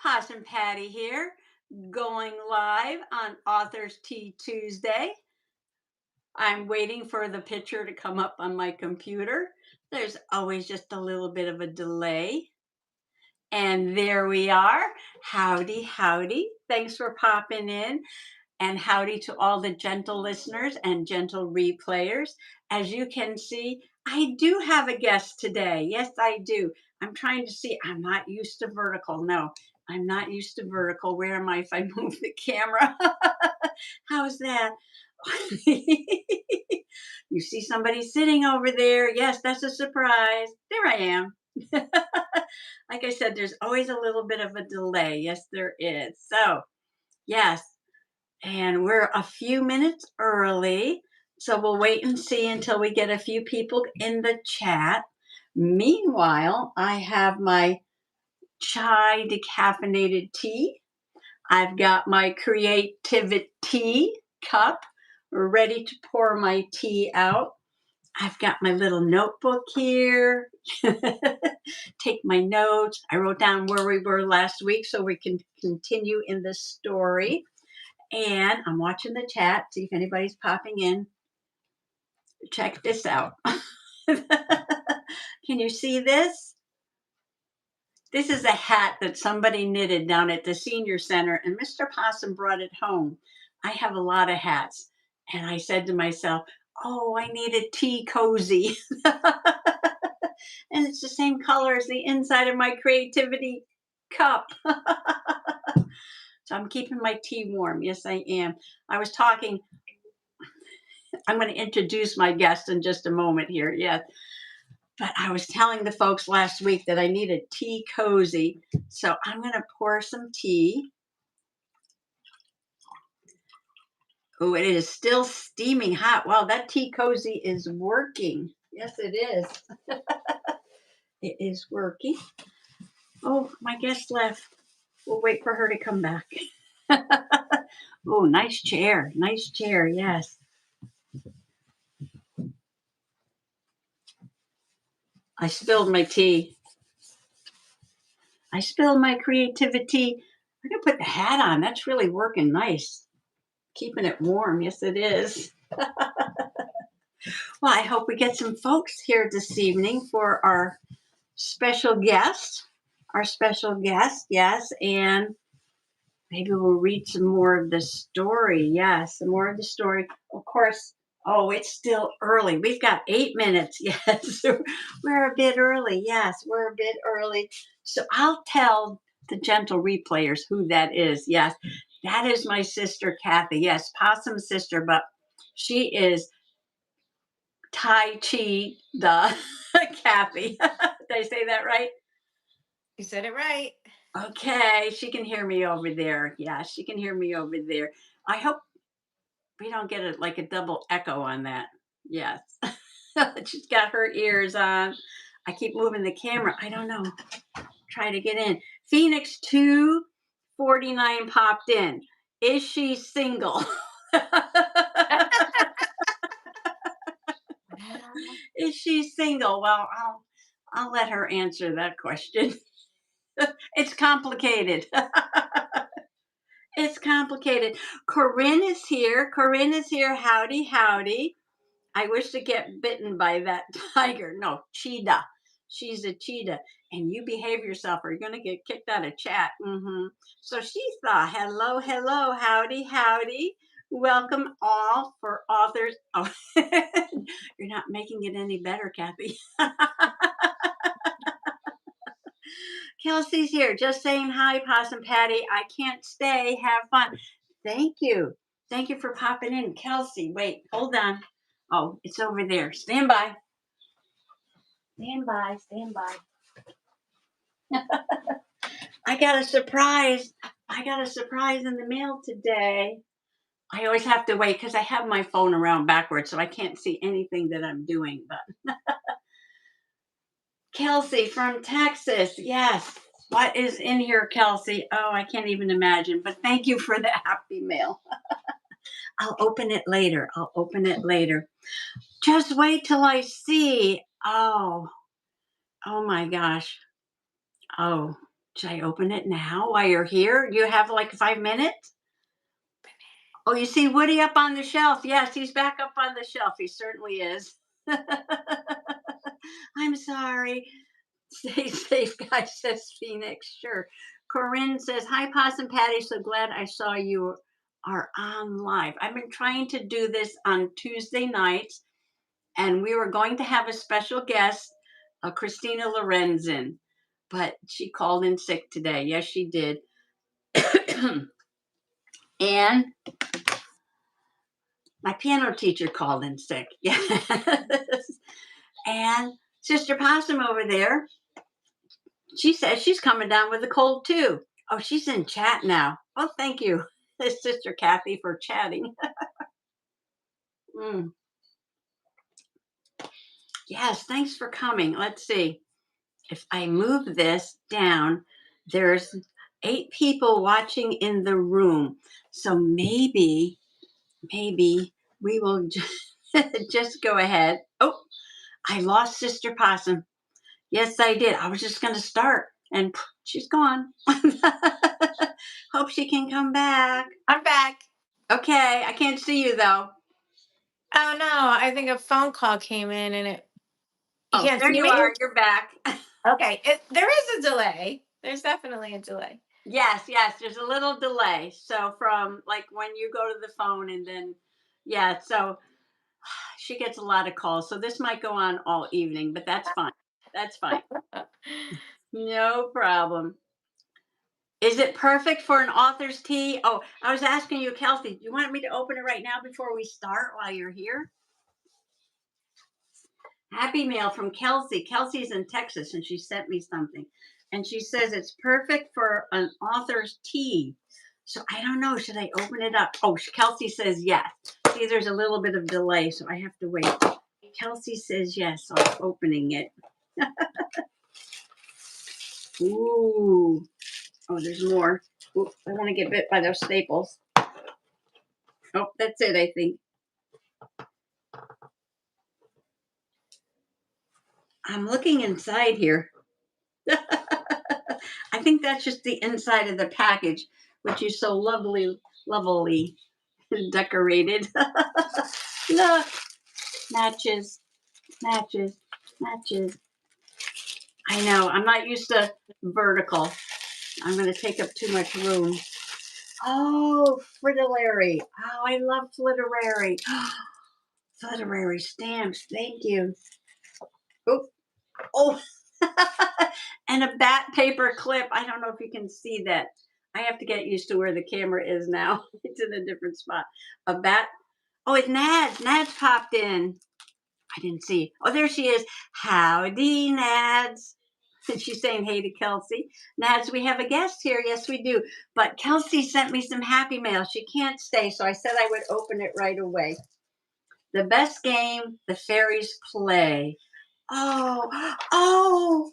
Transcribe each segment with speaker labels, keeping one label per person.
Speaker 1: Possum Patty here, going live on Authors Tea Tuesday. I'm waiting for the picture to come up on my computer. There's always just a little bit of a delay. And there we are. Howdy, howdy. Thanks for popping in. And howdy to all the gentle listeners and gentle replayers. As you can see, I do have a guest today. Yes, I do. I'm trying to see. I'm not used to vertical. No, I'm not used to vertical. Where am I if I move the camera? How's that? You see somebody sitting over there. Yes, that's a surprise. There I am. Like I said, there's always a little bit of a delay. Yes, there is. So, yes, and we're a few minutes early, so we'll wait and see until we get a few people in the chat. Meanwhile, I have my chai decaffeinated tea. I've got my CreativiTEA cup ready to pour my tea out. I've got my little notebook here. Take my notes. I wrote down where we were last week so we can continue in the story. And I'm watching the chat, see if anybody's popping in. Check this out. Can you see this? This is a hat that somebody knitted down at the senior center, and Mr. Possum brought it home. I have a lot of hats. And I said to myself, oh, I need a tea cozy. And it's the same color as the inside of my creativity cup. So I'm keeping my tea warm. Yes, I am. I was talking. I'm going to introduce my guest in just a moment here. Yes. But I was telling the folks last week that I need a tea cozy. So I'm going to pour some tea. Oh, it is still steaming hot. Wow, that tea cozy is working. Yes, it is. It is working. Oh, my guest left. We'll wait for her to come back. Oh, nice chair. Nice chair. Yes. I spilled my tea. I spilled my creativity. I'm going to put the hat on. That's really working nice. Keeping it warm. Yes, it is. Well, I hope we get some folks here this evening for our special guest. Our special guest, yes. And maybe we'll read some more of the story. Yes, some more of the story. Of course, oh, it's still early. We've got 8 minutes. Yes, we're a bit early. Yes, we're a bit early. So I'll tell the gentle replayers who that is. Yes, that is my sister, Kathy. Yes, Possum's sister, but she is Tai Chi the Kathy. Did I say that right?
Speaker 2: You said it right.
Speaker 1: Okay, she can hear me over there. Yeah, she can hear me over there. I hope we don't get like a double echo on that. Yes. She's got her ears on. I keep moving the camera. I don't know. Try to get in. Phoenix 249 popped in. Is she single? Is she single? Well, I'll let her answer that question. It's complicated. It's complicated. Corinne is here. Corinne is here. Howdy, howdy. I wish to get bitten by that tiger. No, cheetah. She's a cheetah. And you behave yourself or you're going to get kicked out of chat. So she thought, hello, hello, howdy, howdy. Welcome all for authors. Oh, you're not making it any better, Kathy. Kelsey's here, just saying hi, Possum Patty. I can't stay. Have fun. Thank you. Thank you for popping in. Kelsey, wait, hold on. Oh, it's over there. Stand by. Stand by. Stand by. I got a surprise. I got a surprise in the mail today. I always have to wait because I have my phone around backwards, so I can't see anything that I'm doing. But Kelsey from Texas. Yes. What is in here, Kelsey? Oh, I can't even imagine. But thank you for the happy mail. I'll open it later. I'll open it later. Just wait till I see. Oh my gosh. Oh. Should I open it now while you're here? You have like 5 minutes? Oh, you see Woody up on the shelf. Yes, he's back up on the shelf. He certainly is. I'm sorry. Stay safe, guys, says Phoenix. Sure. Corinne says, hi, Possum Patty. So glad I saw you are on live. I've been trying to do this on Tuesday nights, and we were going to have a special guest, Christina Lorenzen, but she called in sick today. Yes, she did. And my piano teacher called in sick. Yes. And Sister Possum over there, she says she's coming down with a cold too. Oh, she's in chat now. Oh, thank you, Sister Kathy, for chatting. Mm. Yes, thanks for coming. Let's see. If I move this down, there's 8 people watching in the room. So maybe we will just go ahead. Oh, I lost Sister Possum. Yes, I did. I was just going to start and she's gone. Hope she can come back.
Speaker 2: I'm back.
Speaker 1: Okay, I can't see you though.
Speaker 2: Oh no, I think a phone call came in and you
Speaker 1: Oh,
Speaker 2: can't
Speaker 1: there
Speaker 2: see
Speaker 1: you
Speaker 2: me?
Speaker 1: are. You're back.
Speaker 2: Okay. There is a delay. There's definitely a delay.
Speaker 1: Yes, there's a little delay. So from like when you go to the phone and then, yeah, so she gets a lot of calls. So this might go on all evening, but that's fine. That's fine. No problem. Is it perfect for an author's tea? Oh, I was asking you, Kelsey, do you want me to open it right now before we start while you're here? Happy mail from Kelsey. Kelsey's in Texas and she sent me something. And she says it's perfect for an author's tea. So I don't know. Should I open it up? Oh, Kelsey says yes. See, there's a little bit of delay, so I have to wait. Kelsey says yes, so I'm opening it. Ooh. Oh, there's more. Ooh, I want to get bit by those staples. Oh, that's it, I think. I'm looking inside here. I think that's just the inside of the package, which is so lovely decorated. Look, matches. I know, I'm not used to vertical. I'm going to take up too much room. Oh, Fritillary. Oh, I love Fritillary. Fritillary stamps. Thank you. Oh, oh. And a bat paper clip. I don't know if you can see that. I have to get used to where the camera is now. It's in a different spot. A bat. Oh, it's Nads. Nads popped in. I didn't see. Oh, there she is. Howdy, Nads. And she's saying hey to Kelsey. Nads, we have a guest here. Yes, we do. But Kelsey sent me some happy mail. She can't stay, so I said I would open it right away. The best game the fairies play. Oh,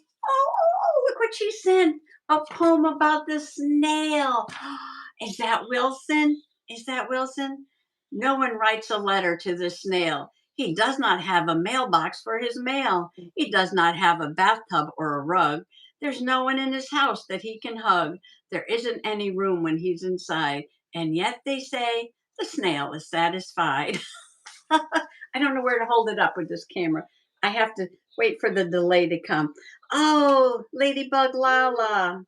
Speaker 1: look what she sent. A poem about the snail. Is that Wilson? Is that Wilson? No one writes a letter to the snail. He does not have a mailbox for his mail. He does not have a bathtub or a rug. There's no one in his house that he can hug. There isn't any room when he's inside. And yet they say the snail is satisfied. I don't know where to hold it up with this camera. I have to wait for the delay to come. Oh, Ladybug Lala.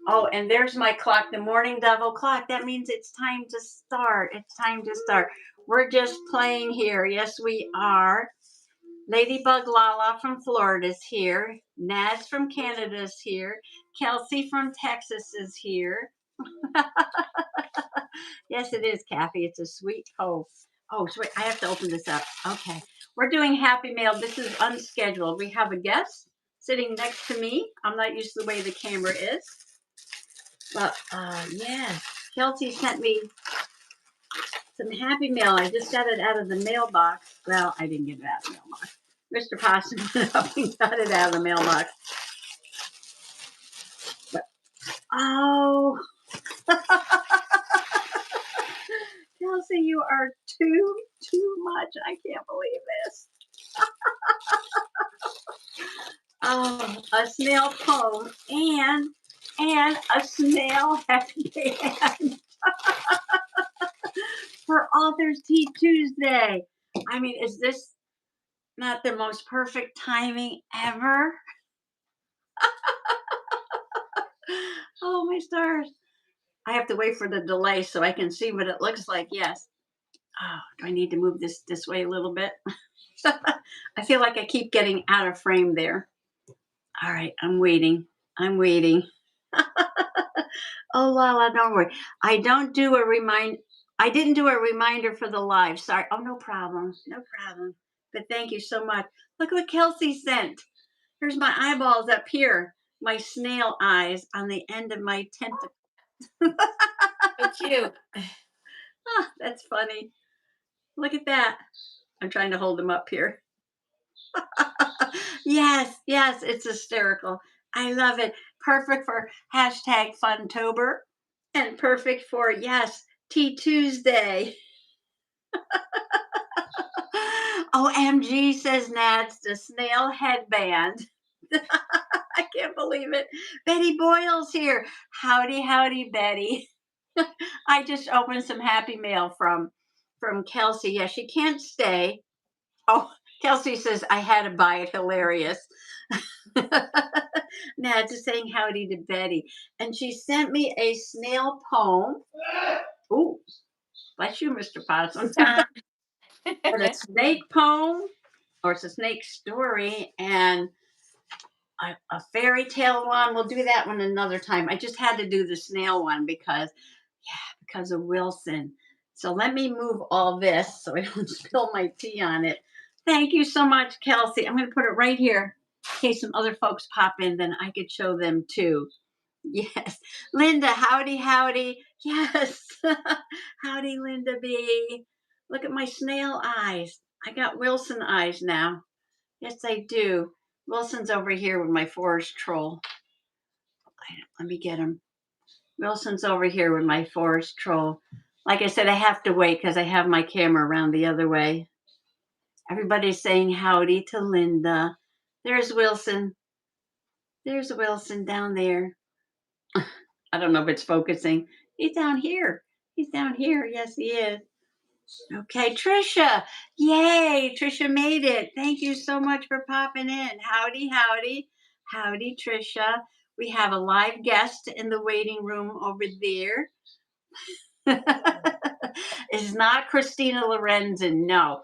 Speaker 1: Oh, and there's my clock, the morning devil clock. That means it's time to start. It's time to start. We're just playing here. Yes, we are. Ladybug Lala from Florida is here. Naz from Canada is here. Kelsey from Texas is here. Yes, it is, Kathy. It's a sweet hope. Oh, sweet. I have to open this up. Okay. We're doing Happy Mail. This is unscheduled. We have a guest sitting next to me. I'm not used to the way the camera is. But, yeah. Kelsey sent me some Happy Mail. I just got it out of the mailbox. Well, I didn't get it out of the mailbox. Mr. Possum went up and got it out of the mailbox. But, oh. Kelsey, you are too much. I can't believe this. Oh, a snail poem and a snail headband for Authors Tea Tuesday. I mean, is this not the most perfect timing ever? Oh my stars. I have to wait for the delay so I can see what it looks like. Yes. Oh, do I need to move this way a little bit? I feel like I keep getting out of frame there. All right, I'm waiting. I'm waiting. Oh, Lala, don't worry. I don't do a remind. I didn't do a reminder for the live. Sorry. Oh, no problem. No problem. But thank you so much. Look what Kelsey sent. Here's my eyeballs up here. My snail eyes on the end of my tentacle.
Speaker 2: So cute.
Speaker 1: Ah, that's funny. Look at that. I'm trying to hold them up here. Yes, yes, it's hysterical. I love it. Perfect for hashtag Funtober and perfect for, yes, Tea Tuesday. OMG, says Nads, the snail headband. I can't believe it. Betty Boyle's here. Howdy, howdy, Betty. I just opened some happy mail from Kelsey. Yeah, she can't stay. Oh, Kelsey says I had to buy it. Hilarious. Nad's just saying howdy to Betty. And she sent me a snail poem. Ooh, bless you, Mr. Possum.
Speaker 2: Stop.
Speaker 1: And a snake poem, or it's a snake story, and a fairy tale one. We'll do that one another time. I just had to do the snail one because of Wilson. So let me move all this so I don't spill my tea on it. Thank you so much, Kelsey. I'm going to put it right here in case some other folks pop in, then I could show them too. Yes. Linda, howdy, howdy. Yes. Howdy, Linda B. Look at my snail eyes. I got Wilson eyes now. Yes, I do. Wilson's over here with my forest troll. Let me get him. Wilson's over here with my forest troll. Like I said, I have to wait because I have my camera around the other way. Everybody's saying howdy to Linda. There's Wilson. There's Wilson down there. I don't know if it's focusing. He's down here. He's down here. Yes, he is. Okay, Trisha. Yay, Trisha made it. Thank you so much for popping in. Howdy, howdy. Howdy, Trisha. We have a live guest in the waiting room over there. It's not Christina Lorenzen. No.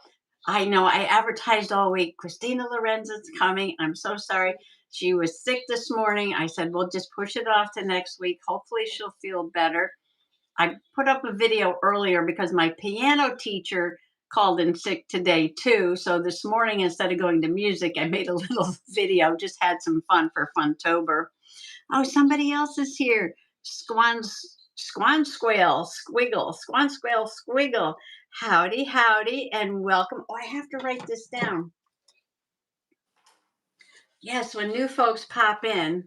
Speaker 1: I know. I advertised all week. Christina Lorenzen's coming. I'm so sorry. She was sick this morning. I said, we'll just push it off to next week. Hopefully, she'll feel better. I put up a video earlier because my piano teacher called in sick today, too. So this morning, instead of going to music, I made a little video, just had some fun for Funtober. Oh, somebody else is here. Squan Squale Squiggle. Squan Squale Squiggle. Howdy, howdy, and welcome. Oh, I have to write this down. Yes, when new folks pop in,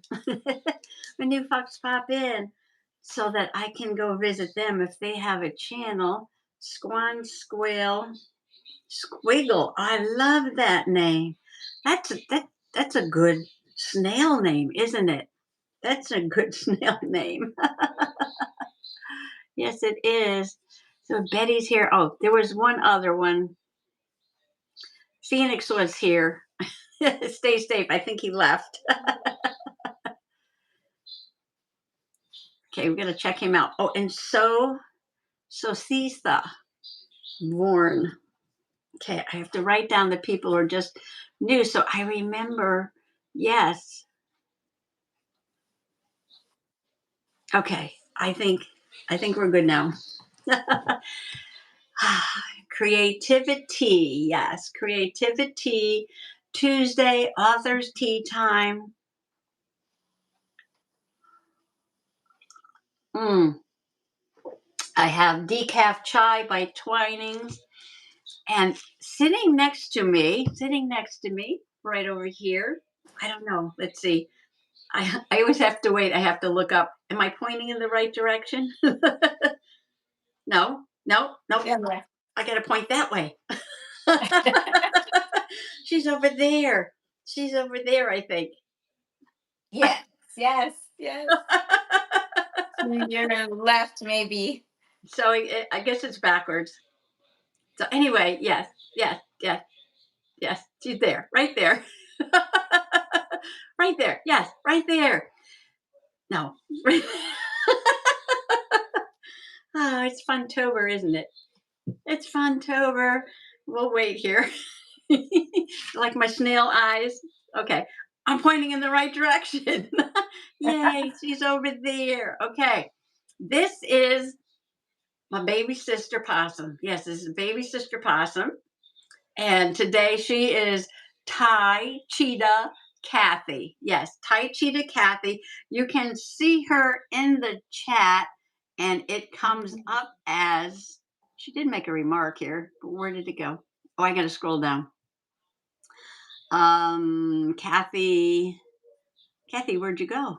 Speaker 1: so that I can go visit them if they have a channel. Squan Squale Squiggle. I love that name. That's a good snail name, isn't it? That's a good snail name. Yes, it is. So Betty's here. Oh, there was one other one. Phoenix was here. Stay safe. I think he left. Okay, we're gonna check him out. Oh, and Sisa Warren. Okay, I have to write down the people who are just new so I remember. Yes. Okay, I think we're good now. CreativiTEA, yes, CreativiTEA. Tuesday, authors tea time. I have decaf chai by Twinings, and sitting next to me, right over here. I don't know. Let's see. I always have to wait. I have to look up. Am I pointing in the right direction? No, no, no.
Speaker 2: Yeah.
Speaker 1: I got to point that way. She's over there. She's over there, I think.
Speaker 2: Yes, yes, yes. To your left, maybe.
Speaker 1: So I guess it's backwards. So anyway, yes, yes, yes, yes. She's there, right there. Right there. Yes, right there. No. Right. Oh, it's Funtober, isn't it? It's Funtober. We'll wait here. Like my snail eyes. Okay. I'm pointing in the right direction. Yay, she's over there. Okay. This is my baby sister possum. Yes, this is baby sister possum. And today she is Thai Cheetah Kathy. Yes, Thai Cheetah Kathy. You can see her in the chat, and it comes up as she did make a remark here, but where did it go? Oh, I got to scroll down. Kathy, Kathy, where'd you go?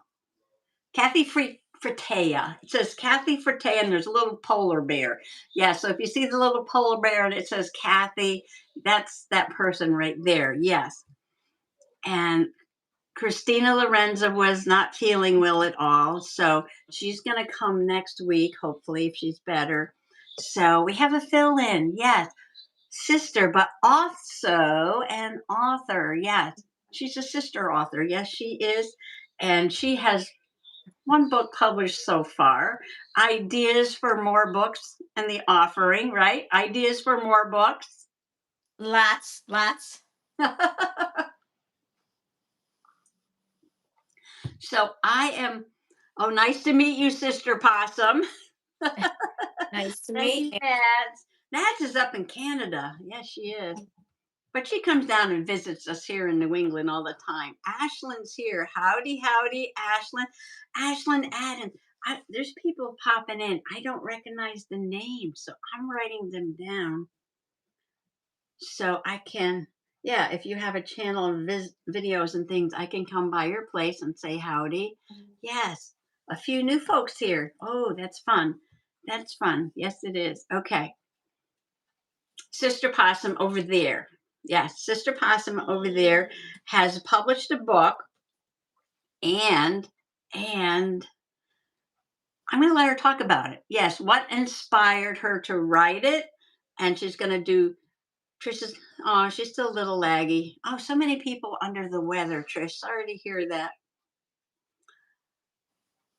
Speaker 1: Kathy Fritea. It says Kathy Fritea, and there's a little polar bear. Yeah, so if you see the little polar bear and it says Kathy, that's that person right there. Yes. And Christina Lorenza was not feeling well at all. So she's going to come next week, hopefully, if she's better. So we have a fill in. Yes. Sister, but also an author. Yes. She's a sister author. Yes, she is. And she has one book published so far. Ideas for more books in the offering, right? Ideas for more books.
Speaker 2: Lots, lots.
Speaker 1: So I am, oh, nice to meet you, Sister Possum.
Speaker 2: Nice to
Speaker 1: Thank
Speaker 2: meet
Speaker 1: you,
Speaker 2: you.
Speaker 1: Nats. Nats is up in Canada. Yes, she is. But she comes down and visits us here in New England all the time. Ashlyn's here. Howdy, howdy, Ashlyn. Ashlyn Adams. There's people popping in. I don't recognize the names, so I'm writing them down so I can, yeah, if you have a channel of videos and things, I can come by your place and say howdy. Yes, a few new folks here. Oh, that's fun. That's fun. Yes, it is. Okay. Sister Possum over there. Yes, Sister Possum over there has published a book, and I'm going to let her talk about it. Yes, what inspired her to write it, and she's going to do Trish is, oh, she's still a little laggy. Oh, so many people under the weather, Trish. Sorry to hear that.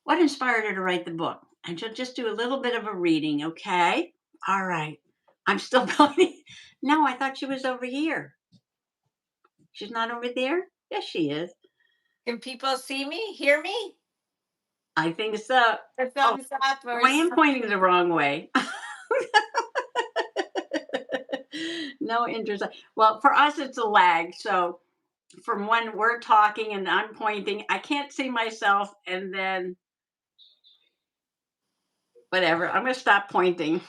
Speaker 1: What inspired her to write the book? And she'll just do a little bit of a reading, okay? All right. I'm still going. No, I thought she was over here. She's not over there? Yes, she is.
Speaker 2: Can people see me, hear me?
Speaker 1: I think so.
Speaker 2: A
Speaker 1: Oh,
Speaker 2: thumbs up or
Speaker 1: I am pointing the wrong way. No interest. Well, for us, it's a lag. So from when we're talking and I'm pointing, I can't see myself, and then whatever. I'm going to stop pointing.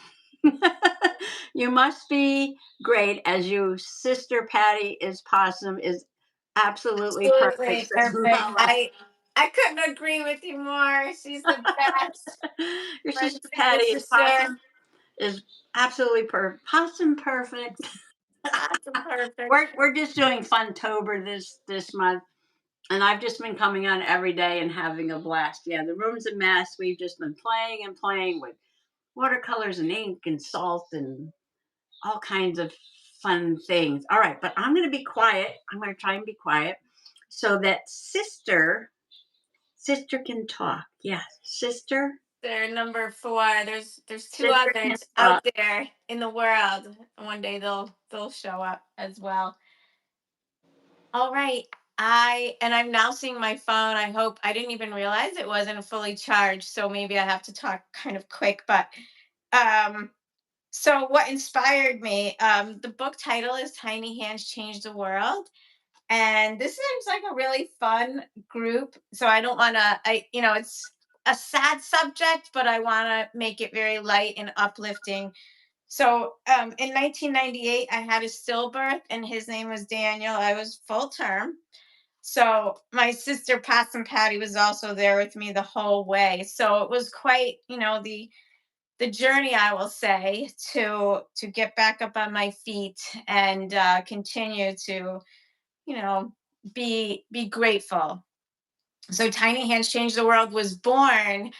Speaker 1: You must be great as you sister Patty is possum is absolutely perfect,
Speaker 2: absolutely
Speaker 1: says
Speaker 2: perfect.
Speaker 1: Mama.
Speaker 2: I couldn't agree with you more. She's the best.
Speaker 1: Your
Speaker 2: My
Speaker 1: sister
Speaker 2: favorite
Speaker 1: Patty is
Speaker 2: sister.
Speaker 1: possum is absolutely possum perfect.
Speaker 2: Awesome, perfect.
Speaker 1: We're just doing Funtober this month, and I've just been coming on every day and having a blast. Yeah, the room's a mess. We've just been playing and playing with watercolors and ink and salt and all kinds of fun things. All right, but I'm going to be quiet. I'm going to try and be quiet so that sister can talk. Yes,
Speaker 2: They're number four. There's two
Speaker 1: sister can
Speaker 2: others out
Speaker 1: talk.
Speaker 2: there in the world. One day they'll show up as well. All right. I'm now seeing my phone. I hope I didn't even realize it wasn't fully charged, so maybe I have to talk kind of quick. But um, so what inspired me? The book title is "Tiny Hands Change the World," and this seems like a really fun group. So I don't want to. It's a sad subject, but I want to make it very light and uplifting. So in 1998, I had a stillbirth, and his name was Daniel. I was full term. So my sister Possum Patty was also there with me the whole way. So it was quite, the journey, I will say, to get back up on my feet and continue to, you know, be grateful. So Tiny Hands Change the World was born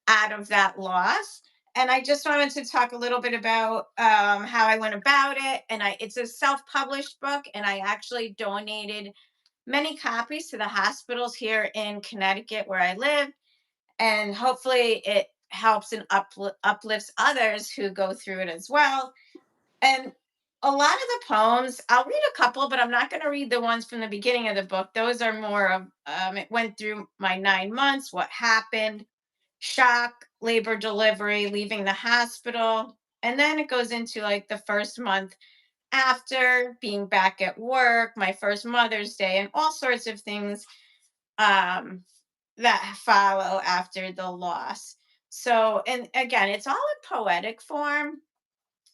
Speaker 2: out of that loss. And I just wanted to talk a little bit about how I went about it. And it's a self-published book, and I actually donated many copies to the hospitals here in Connecticut where I live. And hopefully it helps and uplifts others who go through it as well. And a lot of the poems, I'll read a couple, but I'm not going to read the ones from the beginning of the book. Those are more of, it went through my 9 months, what happened, shock, labor, delivery, leaving the hospital. And then it goes into like the first month after being back at work, my first Mother's Day, and all sorts of things um, that follow after the loss. So, and again, it's all in poetic form.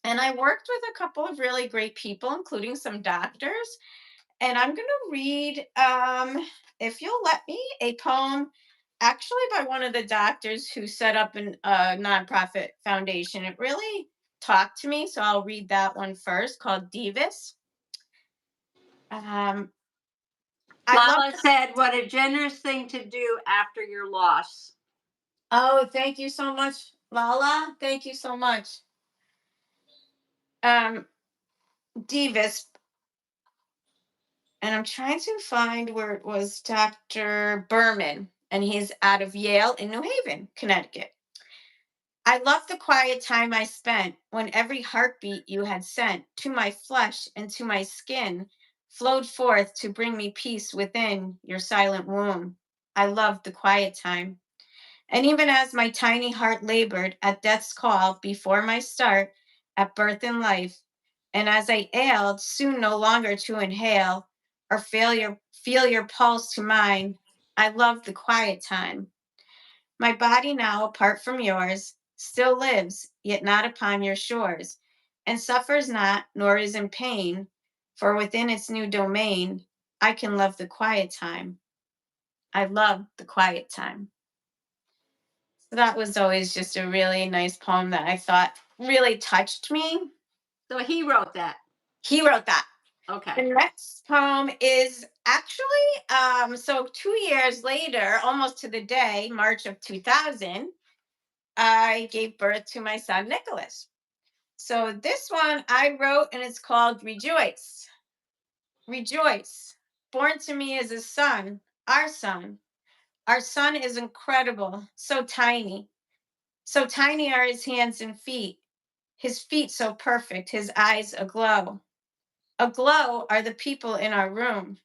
Speaker 2: And I worked with a couple of really great people, including some doctors. And I'm going to read, if you'll let me, a poem actually by one of the doctors who set up a nonprofit foundation. It really talked to me. So I'll read that one first, called Divas. Um, I love.
Speaker 1: Lala said, "What a generous thing to do after your loss."
Speaker 2: Oh, thank you so much, Lala. Thank you so much. Um, Divas, and I'm trying to find where it was Dr. Berman, and he's out of Yale in New Haven, Connecticut. I love the quiet time I spent when every heartbeat you had sent to my flesh and to my skin flowed forth to bring me peace within your silent womb. I loved the quiet time. And even as my tiny heart labored at death's call before my start at birth in life, and as I ailed, soon no longer to inhale or feel your pulse to mine, I loved the quiet time. My body now, apart from yours, still lives, yet not upon your shores, and suffers not, nor is in pain, for within its new domain, I can love the quiet time. I love the quiet time. So that was always just a really nice poem that I thought really touched me.
Speaker 1: So he wrote that.
Speaker 2: He wrote that. The
Speaker 1: Okay.
Speaker 2: next poem is actually, so 2 years later, almost to the day, March of 2000, I gave birth to my son, Nicholas. So this one I wrote, and it's called Rejoice. Rejoice. Born to me is a son, our son. Our son is incredible, so tiny. So tiny are his hands and feet. His feet so perfect, his eyes aglow. Aglow are the people in our room.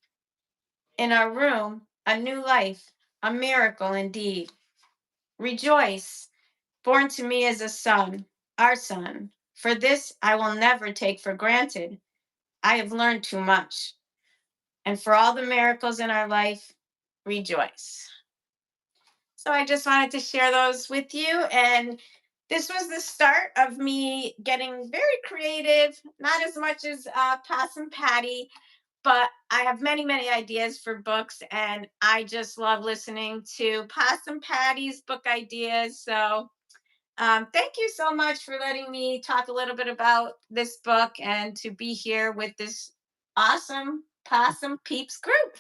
Speaker 2: In our room, a new life, a miracle indeed. Rejoice, born to me as a son, our son. For this I will never take for granted. I have learned too much. And for all the miracles in our life, rejoice. So I just wanted to share those with you. And this was the start of me getting very creative, not as much as Possum Patty, but I have many, many ideas for books. And I just love listening to Possum Patty's book ideas. So thank you so much for letting me talk a little bit about this book and to be here with this awesome Possum Peeps group.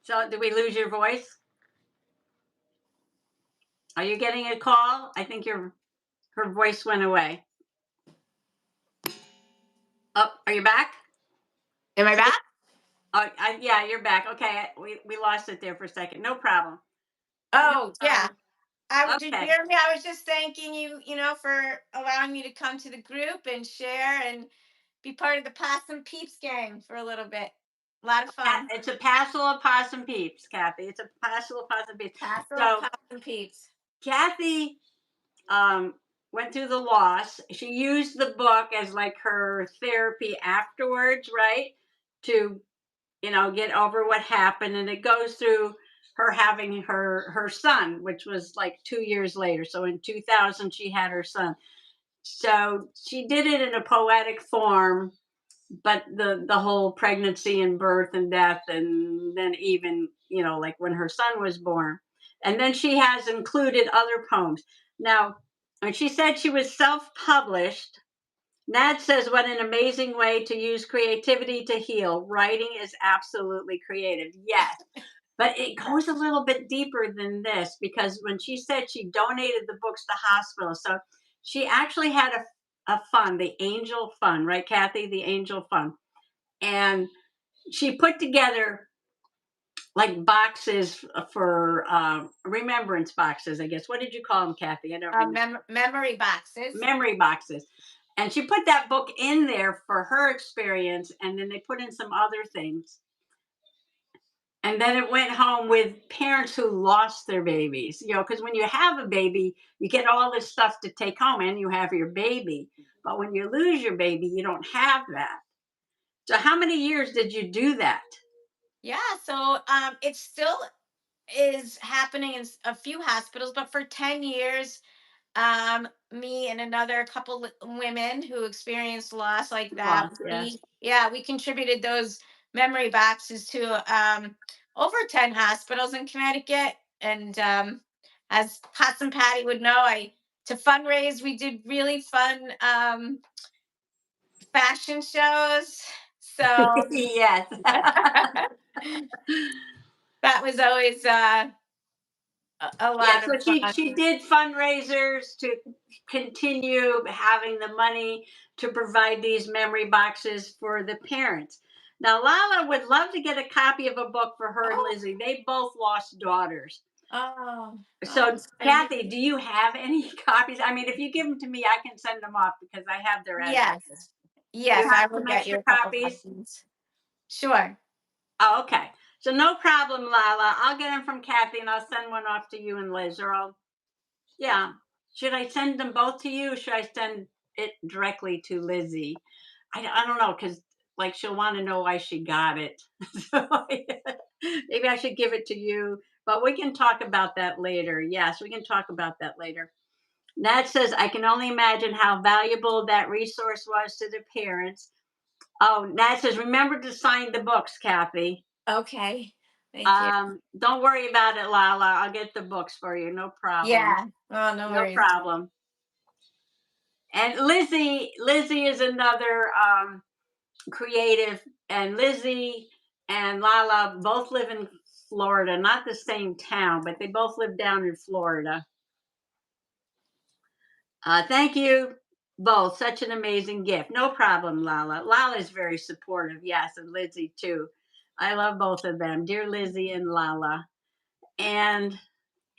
Speaker 1: So did we lose your voice? Are you getting a call? I think your her voice went away. Oh, are you back?
Speaker 2: Am I back?
Speaker 1: Oh, yeah, you're back. Okay, we lost it there for a second. No problem. No
Speaker 2: Oh, yeah.
Speaker 1: problem.
Speaker 2: Did you
Speaker 1: Okay.
Speaker 2: hear me? I was just thanking you, for allowing me to come to the group and share and be part of the Possum Peeps gang for a little bit. A lot of fun.
Speaker 1: It's a passel of possum peeps, Kathy. It's a passel of possum peeps.
Speaker 2: Castle of
Speaker 1: So
Speaker 2: Possum Peeps.
Speaker 1: Kathy um, went through the loss. She used the book as like her therapy afterwards, right? To get over what happened, and it goes through her having her son, which was like 2 years later. So in 2000, she had her son. So she did it in a poetic form, but the whole pregnancy and birth and death, and then even like when her son was born, and then she has included other poems. Now, when she said she was self-published, Nat says, what an amazing way to use creativity to heal. Writing is absolutely creative. Yes. But it goes a little bit deeper than this because when she said she donated the books to hospitals, so she actually had a fund, the Angel Fund, right, Kathy? The Angel Fund. And she put together like boxes for remembrance boxes, I guess. What did you call them, Kathy? I don't remember.
Speaker 2: Memory boxes.
Speaker 1: Memory boxes. And she put that book in there for her experience, and then they put in some other things. And then it went home with parents who lost their babies, because when you have a baby, you get all this stuff to take home and you have your baby. But when you lose your baby, you don't have that. So, how many years did you do that?
Speaker 2: Yeah, so it still is happening in a few hospitals, but for 10 years, me and another couple women who experienced loss like that,
Speaker 1: Loss, yes.
Speaker 2: we contributed those memory boxes to over 10 hospitals in Connecticut. And as Pots and Patty would know, I to fundraise, we did really fun fashion shows. So
Speaker 1: Yes.
Speaker 2: that was always a
Speaker 1: Yeah,
Speaker 2: lot of
Speaker 1: so she
Speaker 2: fun.
Speaker 1: did fundraisers to continue having the money to provide these memory boxes for the parents. Now, Lala would love to get a copy of a book for her and
Speaker 2: Oh,
Speaker 1: Lizzie. They both lost daughters.
Speaker 2: oh, oh,
Speaker 1: So,
Speaker 2: and
Speaker 1: Kathy, do you have any copies? I mean, if you give them to me, I can send them off because I have their
Speaker 2: yes,
Speaker 1: addresses. You
Speaker 2: yes, I
Speaker 1: have
Speaker 2: will
Speaker 1: some
Speaker 2: get you
Speaker 1: extra
Speaker 2: a couple
Speaker 1: copies?
Speaker 2: copies. Sure.
Speaker 1: Oh, okay. So, no problem, Lala. I'll get them from Kathy and I'll send one off to you and Liz, or I'll yeah. Should I send them both to you? Or should I send it directly to Lizzie? I don't know because like she'll want to know why she got it. So maybe I should give it to you, but we can talk about that later. Yes, we can talk about that later. Nat says, I can only imagine how valuable that resource was to the parents. Oh, Nat says, remember to sign the books, Kathy.
Speaker 2: Okay. Thank you.
Speaker 1: Don't worry about it, Lala. I'll get the books for you. No problem.
Speaker 2: Yeah. Oh, no
Speaker 1: No
Speaker 2: worries.
Speaker 1: problem. And Lizzie is another creative, and Lizzie and Lala both live in Florida, not the same town, but they both live down in Florida. Thank you both. Such an amazing gift. No problem, Lala. Lala is very supportive, yes, and Lizzie too. I love both of them, dear Lizzie and Lala. And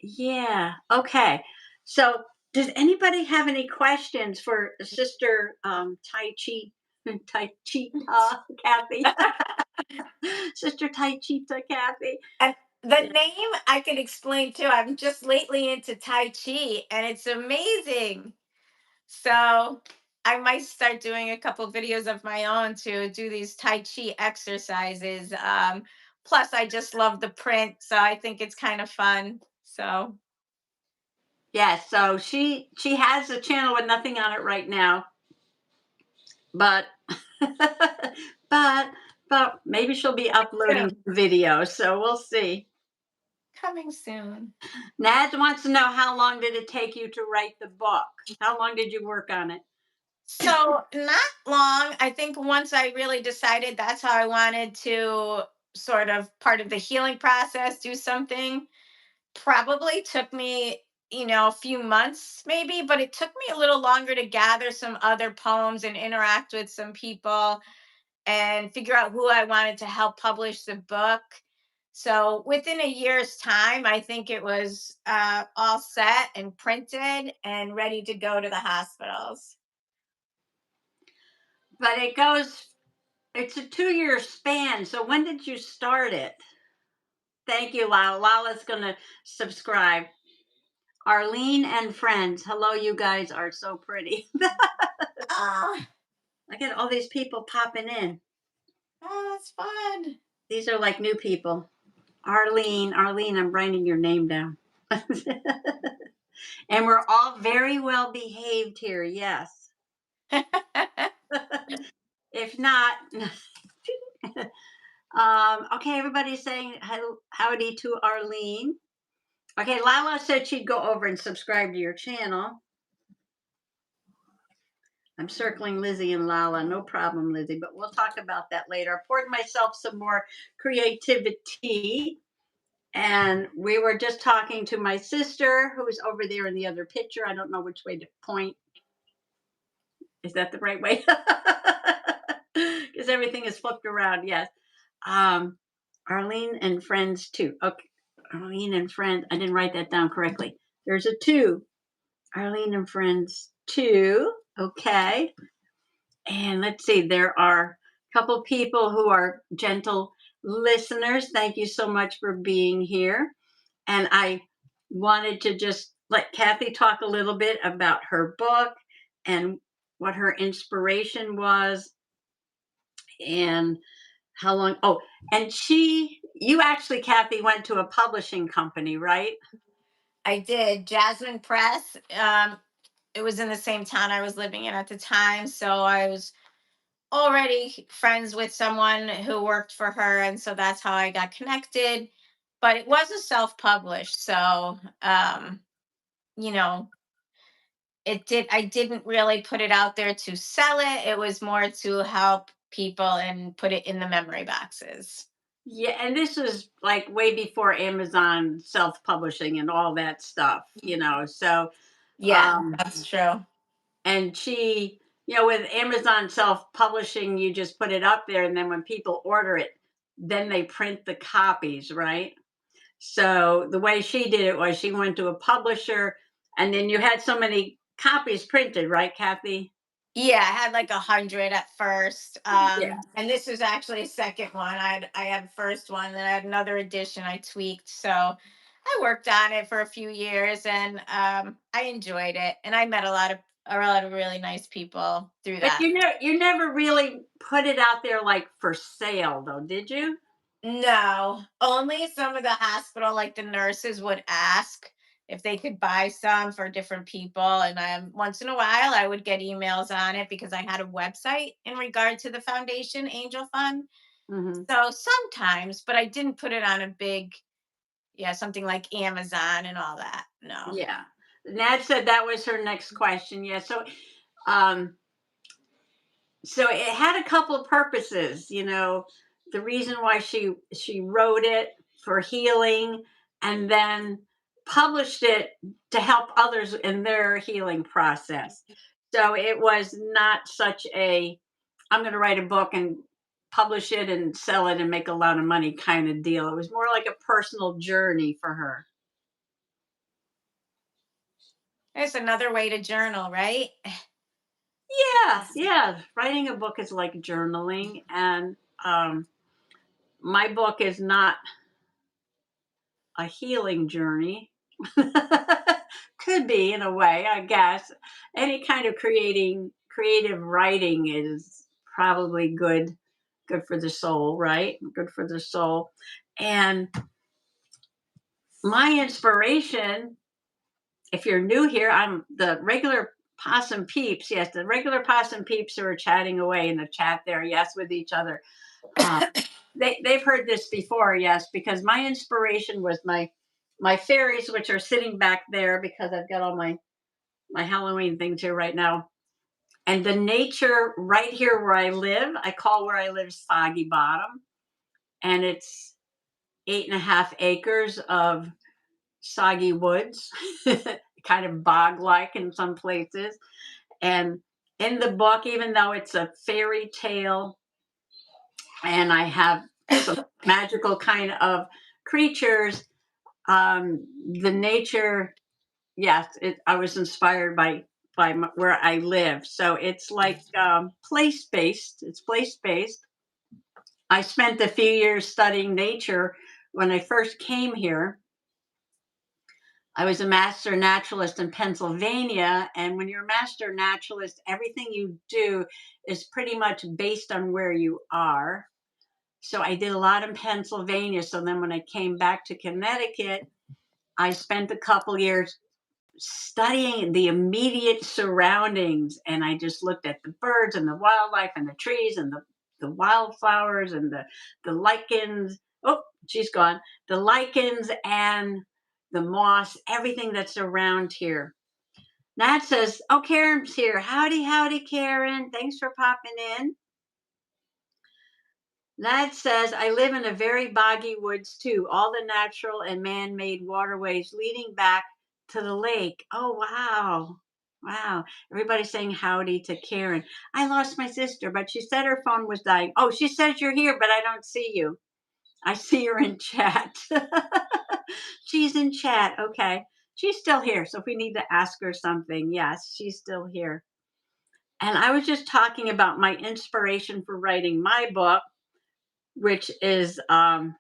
Speaker 1: yeah, okay. So, does anybody have any questions for Sister Tai Chi, Tai Chi, Kathy? Sister Tai Chi, Kathy?
Speaker 2: And the name I can explain too. I'm just lately into Tai Chi and it's amazing. So I might start doing a couple videos of my own to do these Tai Chi exercises. Plus, I just love the print, so I think it's kind of fun. So,
Speaker 1: Yes. So she has a channel with nothing on it right now, but but but maybe she'll be uploading
Speaker 2: soon.
Speaker 1: videos. So we'll see.
Speaker 2: Coming soon.
Speaker 1: Nad wants to know how long did it take you to write the book? How long did you work on it?
Speaker 2: So, not long. I think once I really decided that's how I wanted to sort of part of the healing process, do something, probably took me, a few months maybe, but it took me a little longer to gather some other poems and interact with some people and figure out who I wanted to help publish the book. So within a year's time, I think it was all set and printed and ready to go to the hospitals.
Speaker 1: But it's a 2 year span. So when did you start it? Thank you, Lala. Lala's gonna subscribe. Arlene and friends. Hello, you guys are so pretty.
Speaker 2: Oh,
Speaker 1: I get all these people popping in.
Speaker 2: oh, that's fun.
Speaker 1: These are like new people. Arlene, I'm writing your name down. And we're all very well behaved here, yes. If not, okay, everybody's saying howdy to Arlene. Okay, Lala said she'd go over and subscribe to your channel. I'm circling Lizzie and Lala. No problem, Lizzie, but we'll talk about that later. I poured myself some more creativity. And we were just talking to my sister, who's over there in the other picture. I don't know which way to point. Is that the right way? Because everything is flipped around. Yes. Um, Arlene and friends too. Okay. Arlene and friends. I didn't write that down correctly. There's a two. Arlene and friends two. Okay. And let's see, there are a couple people who are gentle listeners. Thank you so much for being here. And I wanted to just let Kathy talk a little bit about her book and what her inspiration was and how long. Oh, and you actually, Kathy, went to a publishing company, right?
Speaker 2: I did Jasmine Press. It was in the same town I was living in at the time, so I was already friends with someone who worked for her, and so that's how I got connected. But it was a self-published, so you know, I didn't really put it out there to sell it. It was more to help people and put it in the memory boxes.
Speaker 1: Yeah, and this was like way before Amazon self-publishing and all that stuff. So
Speaker 2: Yeah,
Speaker 1: um
Speaker 2: that's true.
Speaker 1: and with Amazon self-publishing, you just put it up there and then when people order it, then they print the copies, right? So the way she did it was she went to a publisher and then you had so many copies printed, right, Kathy?
Speaker 2: Yeah, I had like 100 at first.
Speaker 1: Yeah.
Speaker 2: And this was actually a second one. I had first one, then I had another edition I tweaked. So I worked on it for a few years, and I enjoyed it. And I met a lot of really nice people through
Speaker 1: But
Speaker 2: that.
Speaker 1: you never really put it out there like for sale though, did you?
Speaker 2: No, only some of the hospital, like the nurses, would ask if they could buy some for different people. And once in a while, I would get emails on it because I had a website in regard to the foundation Angel Fund.
Speaker 1: Hmm.
Speaker 2: So sometimes, but I didn't put it on a big, yeah, something like Amazon and all that. No.
Speaker 1: Yeah. Nad said that was her next question. Yeah. Um, so it had a couple of purposes. The reason why she wrote it for healing and then published it to help others in their healing process. So it was not such a I'm going to write a book and publish it and sell it and make a lot of money kind of deal. It was more like a personal journey for her.
Speaker 2: There's another way to journal, right?
Speaker 1: Yeah, yeah. Writing a book is like journaling, and my book is not a healing journey. Could be in a way, I guess. Any kind of creative writing is probably good for the soul, right? Good for the soul. And my inspiration, if you're new here, I'm the regular possum peeps. Yes, the regular possum peeps who are chatting away in the chat there, yes, with each other. Uh, they've heard this before, yes, because my inspiration was my fairies, which are sitting back there because I've got all my Halloween things here right now. And the nature right here where I live, I call where I live Soggy Bottom, and it's 8.5 acres of soggy woods, kind of bog like in some places. And in the book, even though it's a fairy tale and I have some magical kind of creatures, the nature, yes, I was inspired by where I live. So it's like place based. It's place based. I spent a few years studying nature when I first came here. I was a master naturalist in Pennsylvania. And when you're a master naturalist, everything you do is pretty much based on where you are. So I did a lot in Pennsylvania. So then when I came back to Connecticut, I spent a couple years studying the immediate surroundings. And I just looked at the birds and the wildlife and the trees and the wildflowers and the lichens. Oh, she's gone. The lichens and the moss, everything that's around here. Nat says, oh, Karen's here. Howdy, howdy, Karen. Thanks for popping in. Nat says, I live in a very boggy woods too. All the natural and man made waterways leading back to the lake. Oh, wow. Wow. Everybody's saying howdy to Karen. I lost my sister, but she said her phone was dying. Oh, she says you're here, but I don't see you. I see her in chat. She's in chat. Okay. She's still here. So if we need to ask her something, yes, she's still here. And I was just talking about my inspiration for writing my book, which is oh,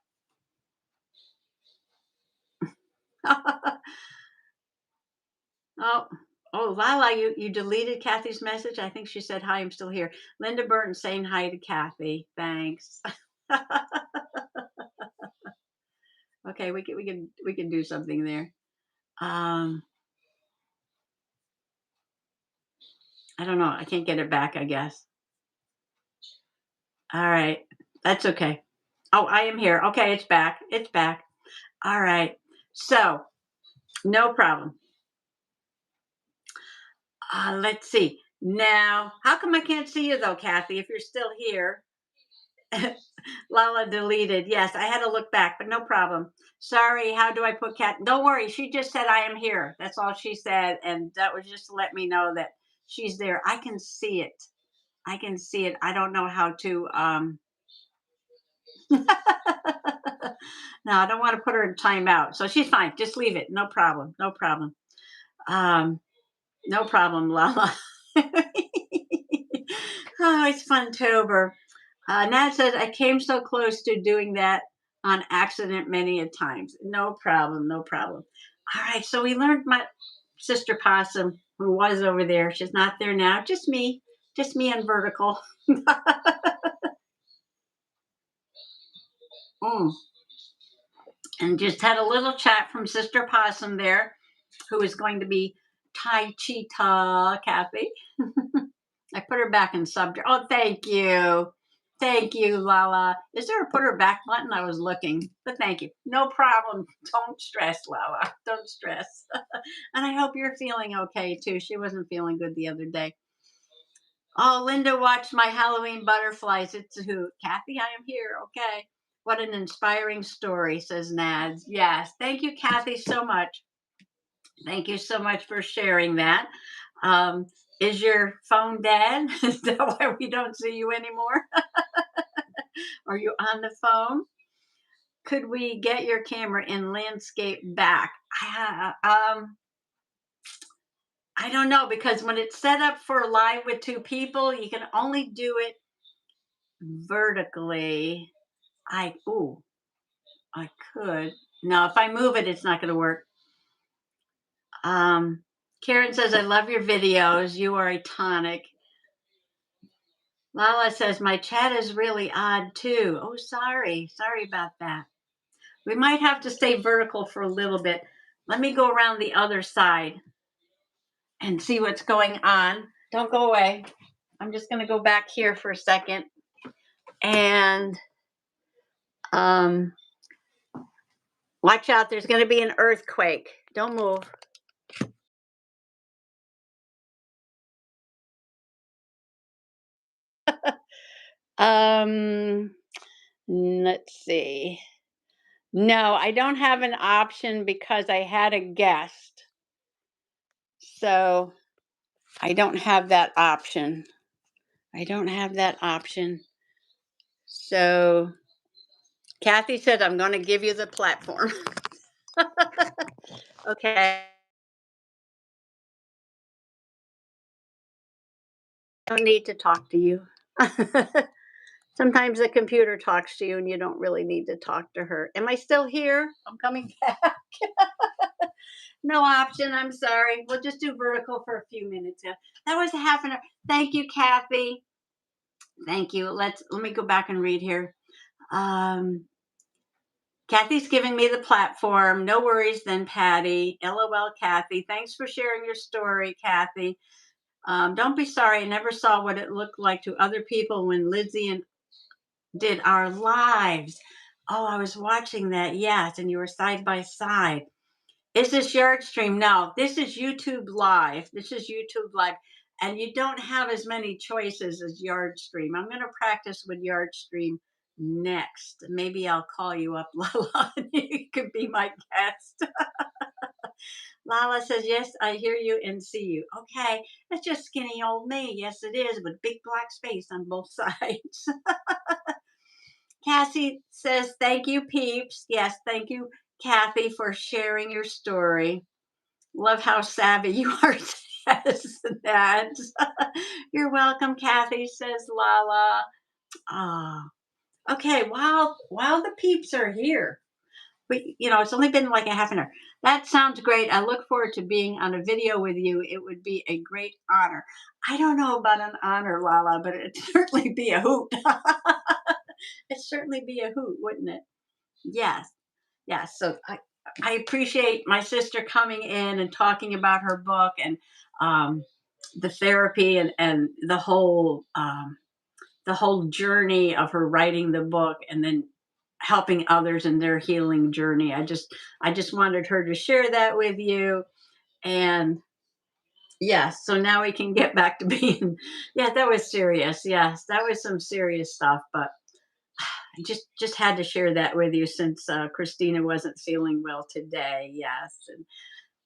Speaker 1: oh, Lala, you deleted Kathy's message. I think she said hi. I'm still here. Linda Burton saying hi to Kathy. Thanks. Okay, we can do something there. Um, I don't know. I can't get it back. I guess. All right, that's okay. Oh, I am here. Okay, it's back. It's back. All right. So no problem. Let's see. Now, how come I can't see you though, Kathy? If you're still here. Lala deleted. Yes, I had to look back, but no problem. Sorry, how do I put cat? Don't worry. She just said I am here. That's all she said. And that was just to let me know that she's there. I can see it. I can see it. I don't know how to no, I don't want to put her in timeout. So she's fine. Just leave it. No problem. No problem. Um, no problem, Lala. Oh, it's Funtober. Nat says, I came so close to doing that on accident many a times. No problem, no problem. All right, so we learned my sister possum, who was over there. She's not there now. Just me on vertical. Mm. And just had a little chat from Sister Possum there, who is going to be Tai Cheetah Kathy. I put her back in subject. Oh, thank you. Thank you, Lala. Is there a put her back button? I was looking, but thank you. No problem. Don't stress, Lala. Don't stress. And I hope you're feeling okay too. She wasn't feeling good the other day. Oh, Linda watched my Halloween butterflies. It's a hoot. Kathy, I am here. Okay. What an inspiring story, says Nads. Yes. Thank you, Kathy, so much. Thank you so much for sharing that. Um, is your phone dead? Is that why we don't see you anymore? Are you on the phone? Could we get your camera in landscape back? I don't know because when it's set up for live with two people, you can only do it vertically. Ooh, I could. No, if I move it, it's not going to work. Um, Karen says, I love your videos. You are a tonic. Lala says, my chat is really odd too. Oh, sorry. Sorry about that. We might have to stay vertical for a little bit. Let me go around the other side and see what's going on. Don't go away. I'm just going to go back here for a second. And watch out. There's going to be an earthquake. Don't move. Um, let's see. No, I don't have an option because I had a guest. So I don't have that option. I don't have that option. So Kathy said, I'm going to give you the platform. Okay. I don't need to talk to you. Sometimes the computer talks to you and you don't really need to talk to her. Am I still here? I'm coming back. No option. I'm sorry. We'll just do vertical for a few minutes. Yeah. That was a half an hour. Thank you, Kathy. Thank you. Let me go back and read here. Kathy's giving me the platform. No worries then, Patty. LOL, Kathy. Thanks for sharing your story, Kathy. Don't be sorry. I never saw what it looked like to other people when Lizzie and did our lives. Oh, I was watching that. Yes, and you were side by side. Is this Yard Stream? No, this is YouTube Live. This is YouTube Live. And you don't have as many choices as Yard Stream. I'm going to practice with Yard Stream next. Maybe I'll call you up, Lala, and you could be my guest. Lala says, yes, I hear you and see you. Okay, that's just skinny old me. Yes, it is, with big black space on both sides. Cassie says, thank you, peeps. Yes, thank you, Kathy, for sharing your story. Love how savvy you are, says that. You're welcome, Kathy, says Lala. Ah, okay. While the peeps are here, it's only been like a half an hour. That sounds great. I look forward to being on a video with you. It would be a great honor. I don't know about an honor, Lala, but it'd certainly be a hoot. It'd certainly be a hoot, wouldn't it? Yes. Yes. So I appreciate my sister coming in and talking about her book and um, the therapy and the whole journey of her writing the book and then helping others in their healing journey. I just wanted her to share that with you. And yes, so now we can get back to being yeah, that was serious. Yes, that was some serious stuff, but I just had to share that with you since Christina wasn't feeling well today. Yes, and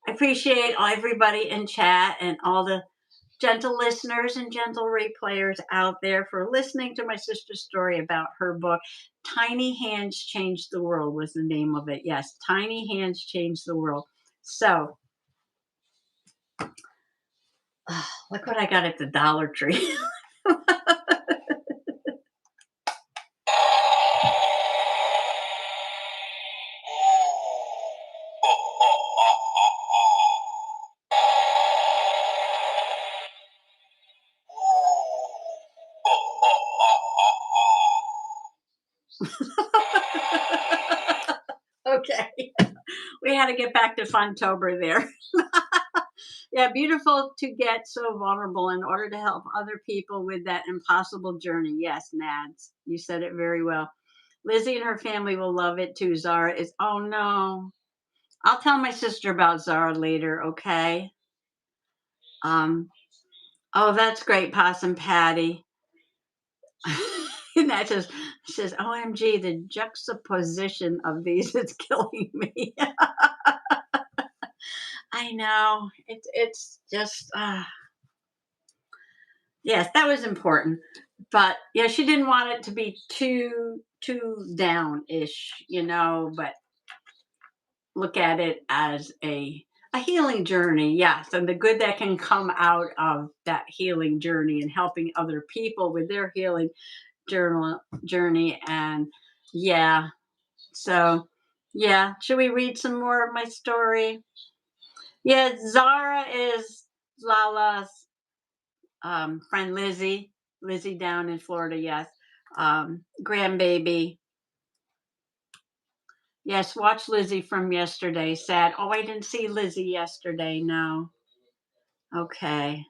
Speaker 1: I appreciate everybody in chat and all the gentle listeners and gentle replayers out there for listening to my sister's story about her book. Tiny Hands Changed the World was the name of it. Yes, Tiny Hands Changed the World. So look what I got at the Dollar Tree. Okay. We had to get back to Funtober there. Yeah, beautiful to get so vulnerable in order to help other people with that impossible journey. Yes, Nads, you said it very well. Lizzie and her family will love it too. Zara is, oh no. I'll tell my sister about Zara later, okay? Um, oh, that's great, Possum Patty. And that just says, OMG, the juxtaposition of these is killing me. I know. It's just yes, that was important. But yeah, she didn't want it to be too down-ish, but look at it as a healing journey. Yes, and the good that can come out of that healing journey and helping other people with their healing journey. And yeah, so yeah, should we read some more of my story? Yeah, Zara is Lala's friend Lizzie down in Florida. Yes, grandbaby. Yes, watch Lizzie from yesterday. Sad. Oh, I didn't see Lizzie yesterday. No. Okay.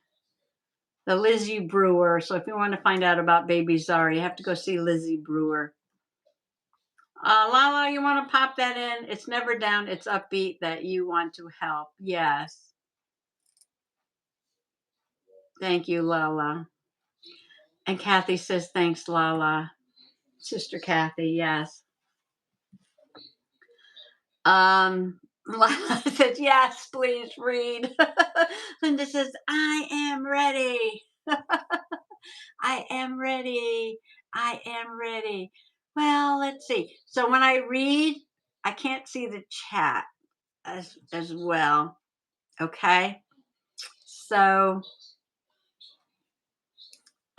Speaker 1: The Lizzie Brewer. So if you want to find out about baby Zara, you have to go see Lizzie Brewer. Lala, you want to pop that in? It's never down. It's upbeat that you want to help. Yes. Thank you, Lala. And Kathy says, thanks, Lala. Sister Kathy, yes. Lala says, yes, please read. Linda says, I am ready. I am ready. I am ready. Well, let's see. So when I read, I can't see the chat as well. Okay. So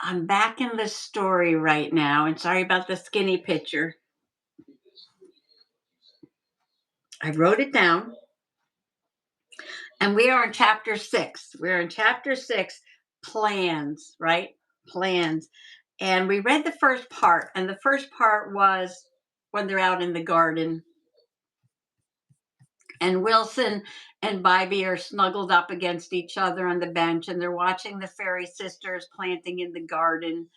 Speaker 1: I'm back in the story right now. And sorry about the skinny picture. I wrote it down. And we are in chapter 6. We're in chapter 6, plans, right? Plans. And we read the first part. And the first part was when they're out in the garden. And Wilson and Bybee are snuggled up against each other on the bench. And they're watching the fairy sisters planting in the garden.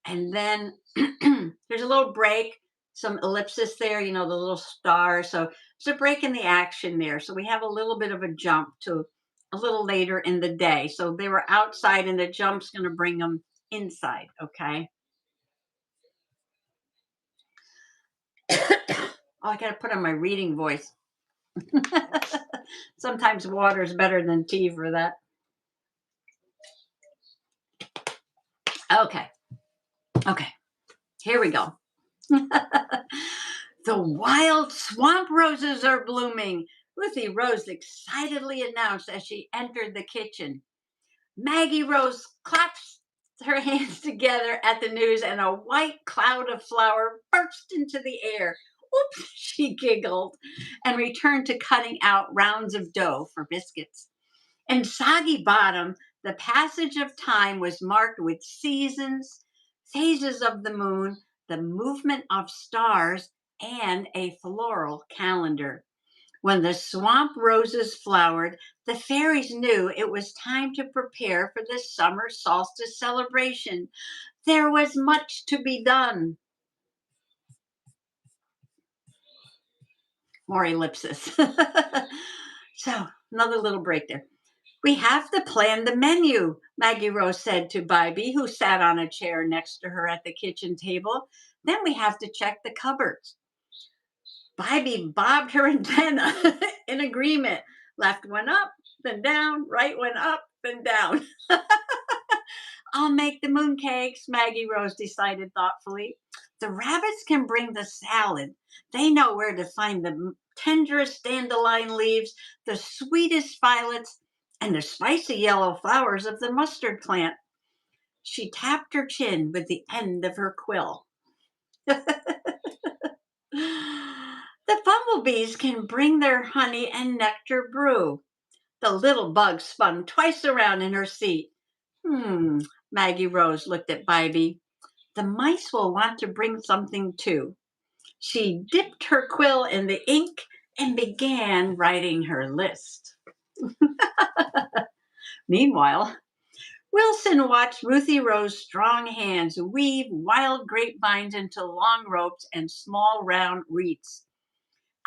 Speaker 1: And then there's a little break. some ellipsis there, the little star. So it's a break in the action there. So we have a little bit of a jump to a little later in the day. So they were outside, and the jump's going to bring them inside. Okay. Oh, I got to put on my reading voice. Sometimes water is better than tea for that. Okay. Okay. Here we go. The wild swamp roses are blooming, Ruthie Rose excitedly announced as she entered the kitchen. Maggie Rose claps her hands together at the news, and a white cloud of flour burst into the air. Oops, she giggled and returned to cutting out rounds of dough for biscuits. In Soggy Bottom, the passage of time was marked with seasons, phases of the moon, the movement of stars, and a floral calendar. When the swamp roses flowered, the fairies knew it was time to prepare for the summer solstice celebration. There was much to be done. More ellipsis. So, another little break there. We have to plan the menu, Maggie Rose said to Bybie, who sat on a chair next to her at the kitchen table. Then we have to check the cupboards. Bybie bobbed her antenna in agreement. Left went up, then down, right went up, then down. I'll make the mooncakes, Maggie Rose decided thoughtfully. The rabbits can bring the salad. They know where to find the tenderest dandelion leaves, the sweetest violets, and the spicy yellow flowers of the mustard plant. She tapped her chin with the end of her quill. The bumblebees can bring their honey and nectar brew. The little bug spun twice around in her seat. Maggie Rose looked at Bybie. The mice will want to bring something too. She dipped her quill in the ink and began writing her list. Meanwhile, Wilson watched Ruthie Rose's strong hands weave wild grapevines into long ropes and small round wreaths.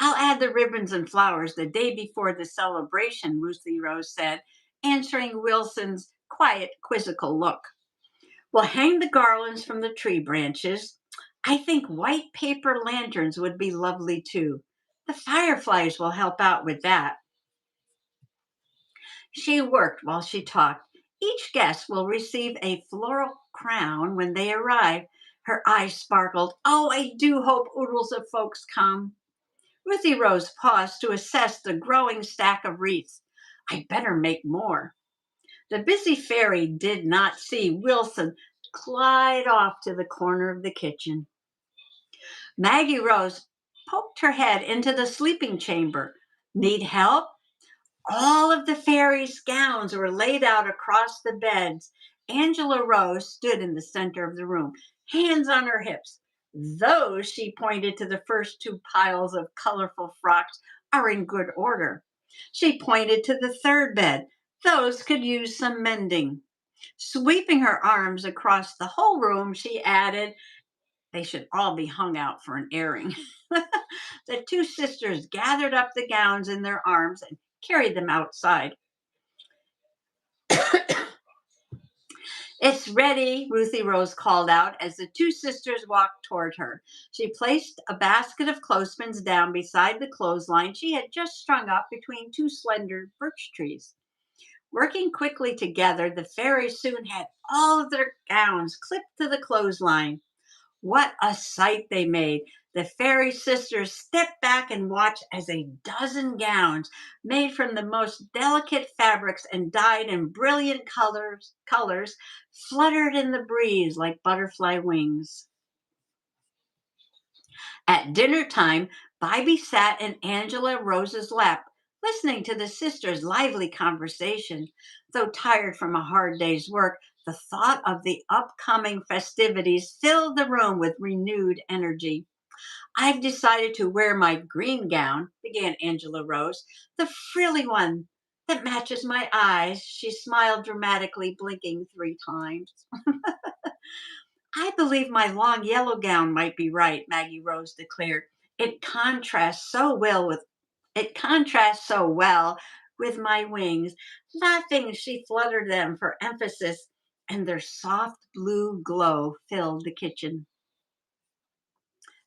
Speaker 1: I'll add the ribbons and flowers the day before the celebration, Ruthie Rose said, answering Wilson's quiet, quizzical look. We'll hang the garlands from the tree branches. I think white paper lanterns would be lovely too. The fireflies will help out with that. She worked while she talked. Each guest will receive a floral crown when they arrive. Her eyes sparkled. Oh, I do hope oodles of folks come. Ruthie Rose paused to assess the growing stack of wreaths. I'd better make more. The busy fairy did not see Wilson glide off to the corner of the kitchen. Maggie Rose poked her head into the sleeping chamber. Need help? All of the fairies' gowns were laid out across the beds. Angela Rose stood in the center of the room, hands on her hips. Those, she pointed to the first two piles of colorful frocks, are in good order. She pointed to the third bed. Those could use some mending. Sweeping her arms across the whole room, she added, they should all be hung out for an airing. The two sisters gathered up the gowns in their arms and carried them outside. It's ready, Ruthie Rose called out as the two sisters walked toward her. She placed a basket of clothespins down beside the clothesline she had just strung up between two slender birch trees. Working quickly together, the fairies soon had all of their gowns clipped to the clothesline. What a sight they made. The fairy sisters stepped back and watched as a dozen gowns, made from the most delicate fabrics and dyed in brilliant colors, fluttered in the breeze like butterfly wings. At dinner time, Bybie sat in Angela Rose's lap, listening to the sisters' lively conversation. Though tired from a hard day's work, the thought of the upcoming festivities filled the room with renewed energy. I've decided to wear my green gown, began Angela Rose, the frilly one that matches my eyes. She smiled dramatically, blinking 3 times. I believe my long yellow gown might be right, Maggie Rose declared. It contrasts so well with it contrasts so well with my wings. Laughing, she fluttered them for emphasis, and their soft blue glow filled the kitchen.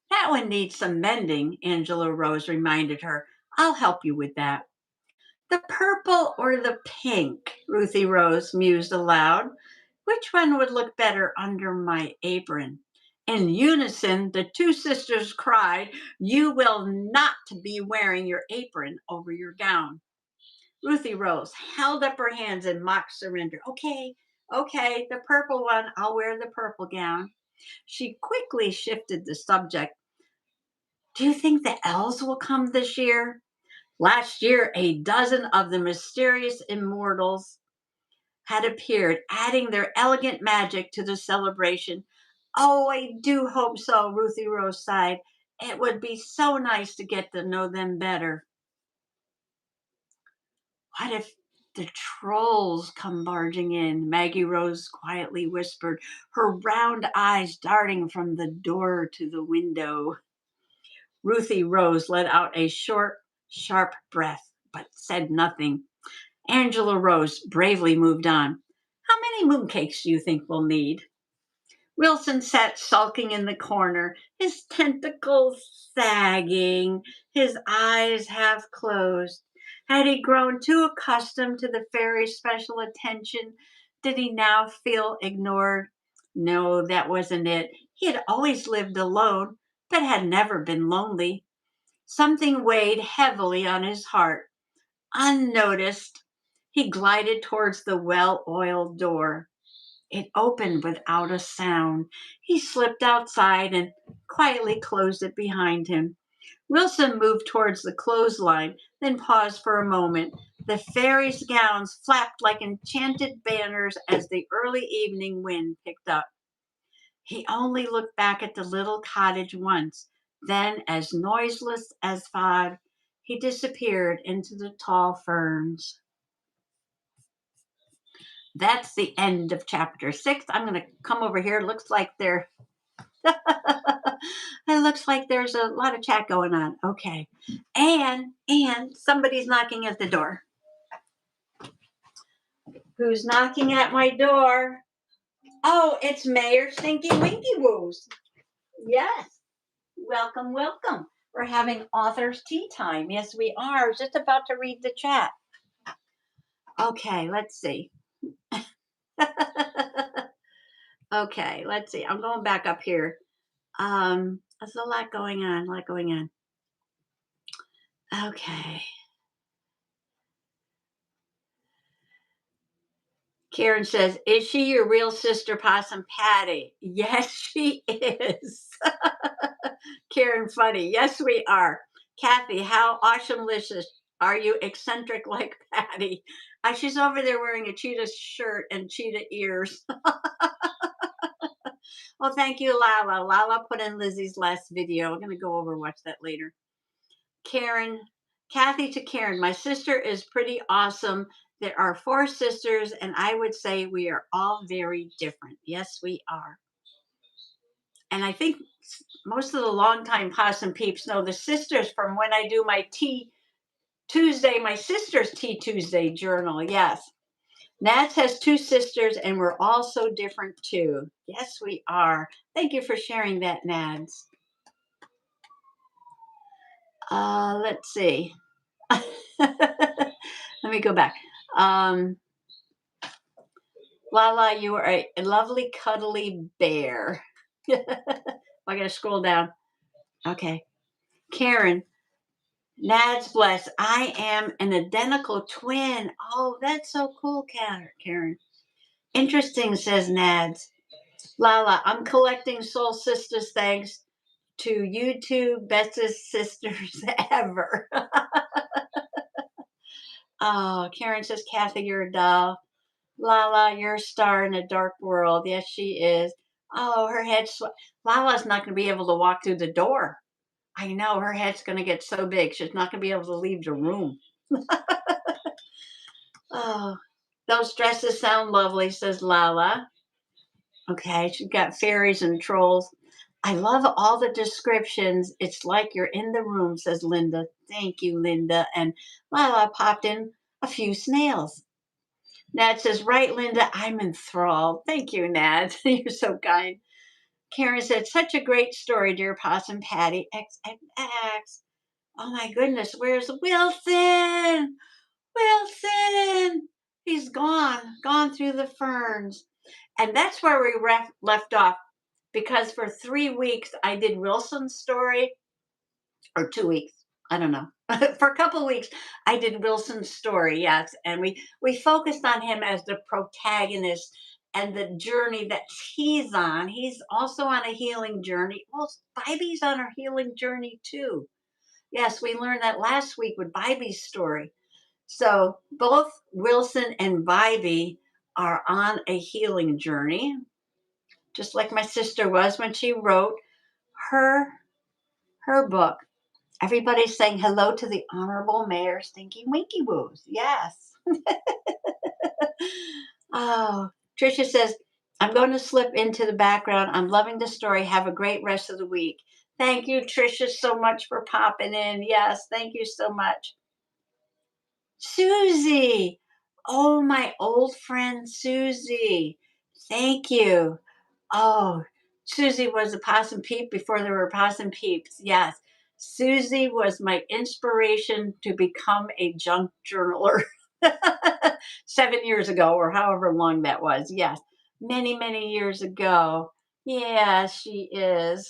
Speaker 1: That one needs some mending, Angela Rose reminded her. I'll help you with that. The purple or the pink? Ruthie Rose mused aloud. Which one would look better under my apron? In unison, the two sisters cried, You will not be wearing your apron over your gown. Ruthie Rose held up her hands in mock surrender. Okay, okay, the purple one. I'll wear the purple gown. She quickly shifted the subject. Do you think the elves will come this year? Last year, a dozen of the mysterious immortals had appeared, adding their elegant magic to the celebration. Oh, I do hope so, Ruthie Rose sighed. It would be so nice to get to know them better. What if the trolls come barging in? Maggie Rose quietly whispered, her round eyes darting from the door to the window. Ruthie Rose let out a short, sharp breath, but said nothing. Angela Rose bravely moved on. How many mooncakes do you think we'll need? Wilson sat sulking in the corner, his tentacles sagging, his eyes half closed. Had he grown too accustomed to the fairy's special attention? Did he now feel ignored? No, that wasn't it. He had always lived alone, but had never been lonely. Something weighed heavily on his heart. Unnoticed, he glided towards the well oiled door. It opened without a sound. He slipped outside and quietly closed it behind him. Wilson moved towards the clothesline, then paused for a moment. The fairies' gowns flapped like enchanted banners as the early evening wind picked up. He only looked back at the little cottage once. Then, as noiseless as fog, he disappeared into the tall ferns. That's the end of chapter 6. I'm going to come over here. It looks like it looks like there's a lot of chat going on. Okay. And somebody's knocking at the door. Who's knocking at my door? Oh, it's Mayor Stinky Winky Woos. Yes. Welcome, welcome. We're having author's tea time. Yes, we are. I was just about to read the chat. Okay, let's see. Okay, let's see. I'm going back up here. There's a lot going on, Okay. Karen says, is she your real sister Possum Patty? Yes, she is. Karen, funny. Yes, we are. Kathy, how awesomelicious are you eccentric like Patty? She's over there wearing a cheetah shirt and cheetah ears. Well, thank you, Lala. Lala put in Lizzie's last video. I'm going to go over and watch that later. Karen, Kathy to Karen, my sister is pretty awesome. There are 4 sisters, and I would say we are all very different. Yes, we are. And I think most of the longtime Possum peeps know the sisters from when I do my Tea Tuesday, my sister's Tea Tuesday journal. Yes. Nats has 2 sisters, and we're all so different too. Yes, we are. Thank you for sharing that, Nads. Let's see. Let me go back. Lala, you are a lovely, cuddly bear. I got to scroll down. Okay. Karen, Nads bless. I am an identical twin. Oh, that's so cool, Karen. Interesting, says Nads. Lala, I'm collecting Soul Sisters thanks to YouTube, bestest sisters ever. Oh, Karen says, Kathy, you're a doll. Lala, you're a star in a dark world. Yes, she is. Oh, her head. Lala's not going to be able to walk through the door. I know her head's going to get so big. She's not going to be able to leave the room. Oh, those dresses sound lovely, says Lala. Okay, she's got fairies and trolls. I love all the descriptions. It's like you're in the room, says Linda. Thank you, Linda. And Lila popped in a few snails. Nad says, right, Linda, I'm enthralled. Thank you, Nad. You're so kind. Karen said, such a great story, dear Possum Patty. XXX. Oh my goodness, where's Wilson? Wilson! He's gone through the ferns. And that's where we left off because for 3 weeks I did Wilson's story, or 2 weeks. I don't know. For a couple of weeks, I did Wilson's story, yes, and we focused on him as the protagonist and the journey that he's on. He's also on a healing journey. Well, Bibby's on her healing journey too. Yes, we learned that last week with Bibby's story. So both Wilson and Bybee are on a healing journey, just like my sister was when she wrote her her book. Everybody's saying hello to the Honorable Mayor Stinky Winky Woos. Yes. Oh, Tricia says, I'm going to slip into the background. I'm loving the story. Have a great rest of the week. Thank you, Tricia, so much for popping in. Yes, thank you so much. Susie. Oh, my old friend Susie. Thank you. Oh, Susie was a possum peep before there were possum peeps. Yes. Susie was my inspiration to become a junk journaler 7 years ago, or however long that was. Yes. Many, many years ago. Yeah, she is.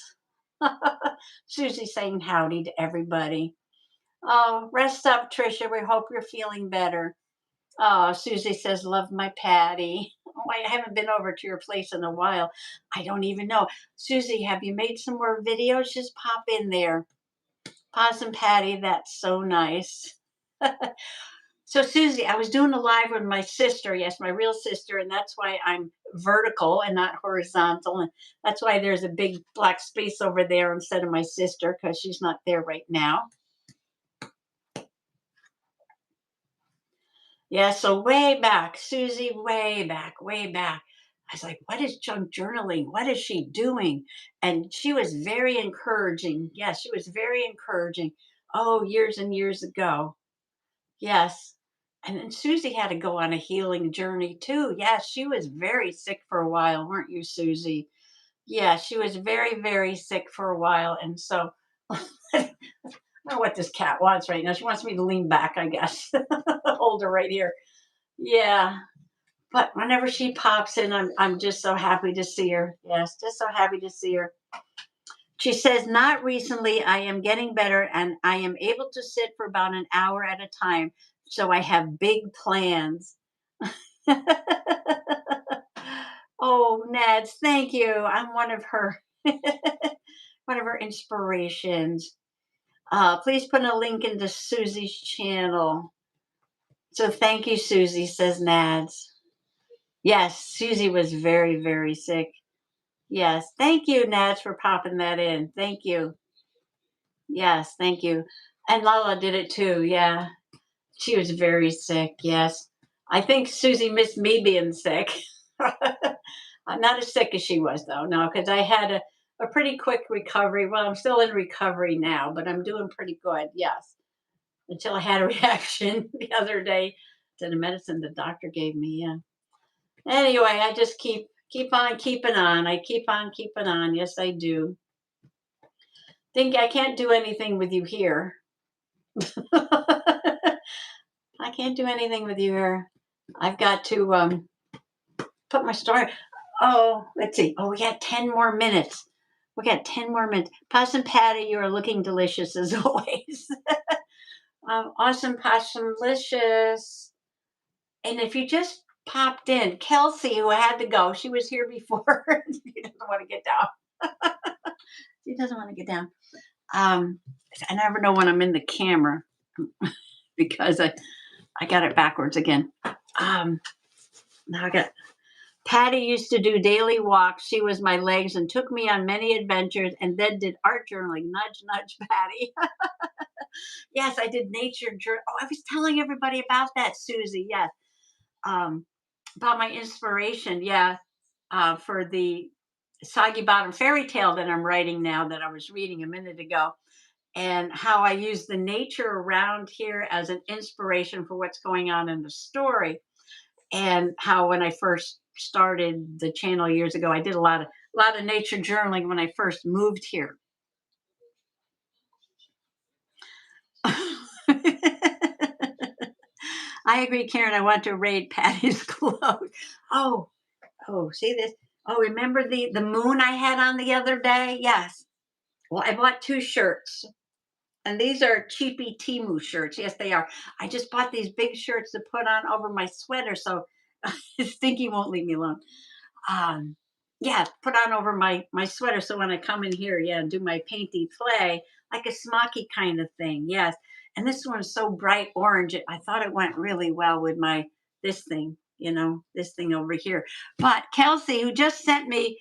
Speaker 1: Susie saying howdy to everybody. Oh, rest up, Trisha. We hope you're feeling better. Oh, Susie says, love my Patty. Oh, I haven't been over to your place in a while. I don't even know. Susie, have you made some more videos? Just pop in there. Possum Patty, that's so nice. So, Susie, I was doing a live with my sister. Yes, my real sister. And that's why I'm vertical and not horizontal. And that's why there's a big black space over there instead of my sister, because she's not there right now. Yeah, so way back, Susie, way back, way back. I was like, what is junk journaling? What is she doing? And she was very encouraging. Yes, she was very encouraging. Oh, years and years ago. Yes. And then Susie had to go on a healing journey too. Yes, she was very sick for a while, weren't you, Susie? Yeah, she was very, very sick for a while. And so I don't know what this cat wants right now. She wants me to lean back, I guess. Hold her right here. Yeah, but whenever she pops in, I'm just so happy to see her. Yes, just so happy to see her. She says, not recently. I am getting better and I am able to sit for about an hour at a time. So I have big plans. Oh, Nads, thank you. I'm one of her one of her inspirations. Please put a link into Susie's channel. So thank you, Susie, says Nads. Yes, Susie was very, very sick. Yes. Thank you, Nats, for popping that in. Thank you. Yes, thank you. And Lala did it too. Yeah. She was very sick. Yes. I think Susie missed me being sick. I'm not as sick as she was, though. No, because I had a pretty quick recovery. Well, I'm still in recovery now, but I'm doing pretty good. Yes. Until I had a reaction the other day to the medicine the doctor gave me. Yeah. Anyway, I just keep on keeping on. I keep on keeping on. Yes, I do. Think I can't do anything with you here. I can't do anything with you here. I've got to put my story. Oh, let's see. Oh, we got 10 more minutes. We got 10 more minutes. Possum Patty, you are looking delicious as always. Awesome Possumlicious. And if you just popped in, Kelsey, who had to go, she was here before. She doesn't want to get down. She doesn't want to get down. Um, I never know when I'm in the camera because I got it backwards again. Now I got Patty used to do daily walks. She was my legs and took me on many adventures and then did art journaling. Nudge, nudge, Patty. Yes, I did nature journal. Oh, I was telling everybody about that, Susie. Yes. About my inspiration. Yeah. for the Soggy Bottom fairy tale that I'm writing now that I was reading a minute ago, and how I use the nature around here as an inspiration for what's going on in the story. And how when I first started the channel years ago, I did a lot of nature journaling when I first moved here. I agree, Karen. I want to raid Patty's clothes. Oh, oh, see this? Oh, remember the moon I had on the other day? Yes. Well, I bought two shirts, and these are cheapy Timu shirts. Yes, they are. I just bought these big shirts to put on over my sweater, so Stinky won't leave me alone. um yeah, put on over my sweater so when I come in here, yeah, and do my painty play, like a smocky kind of thing. Yes. And this one's so bright orange, I thought it went really well with my this thing, this thing over here. But Kelsey, who just sent me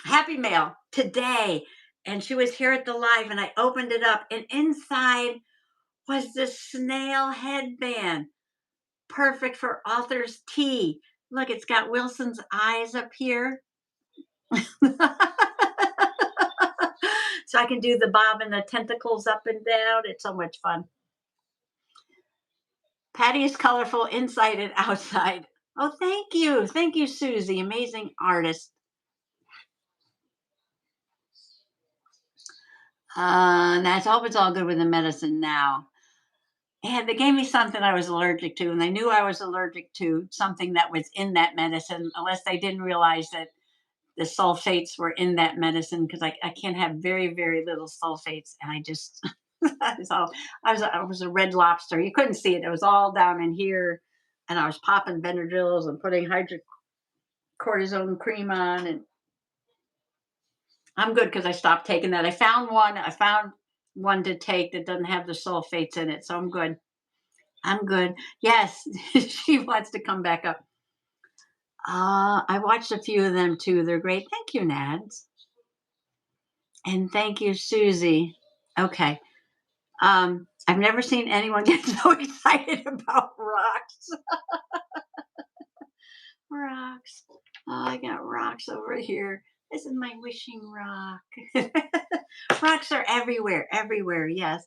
Speaker 1: happy mail today, and she was here at the live, and I opened it up, and inside was this snail headband, perfect for author's tea. Look, it's got Wilson's eyes up here. So I can do the bob and the tentacles up and down. It's so much fun. Patty is colorful inside and outside. Oh, thank you. Thank you, Susie. Amazing artist. That's hope it's all good with the medicine now. And they gave me something I was allergic to, and they knew I was allergic to something that was in that medicine, unless they didn't realize that the sulfates were in that medicine, because I can't have very, very little sulfates. And I just, I was a red lobster. You couldn't see it. It was all down in here. And I was popping Benadryls and putting hydrocortisone cream on. And I'm good because I stopped taking that. I found one to take that doesn't have the sulfates in it. So I'm good. I'm good. Yes, she wants to come back up. I watched a few of them too. They're great. Thank you, Nads. And thank you, Susie. Okay. I've never seen anyone get so excited about rocks. Rocks. Oh, I got rocks over here. This is my wishing rock. Rocks are everywhere, everywhere. Yes.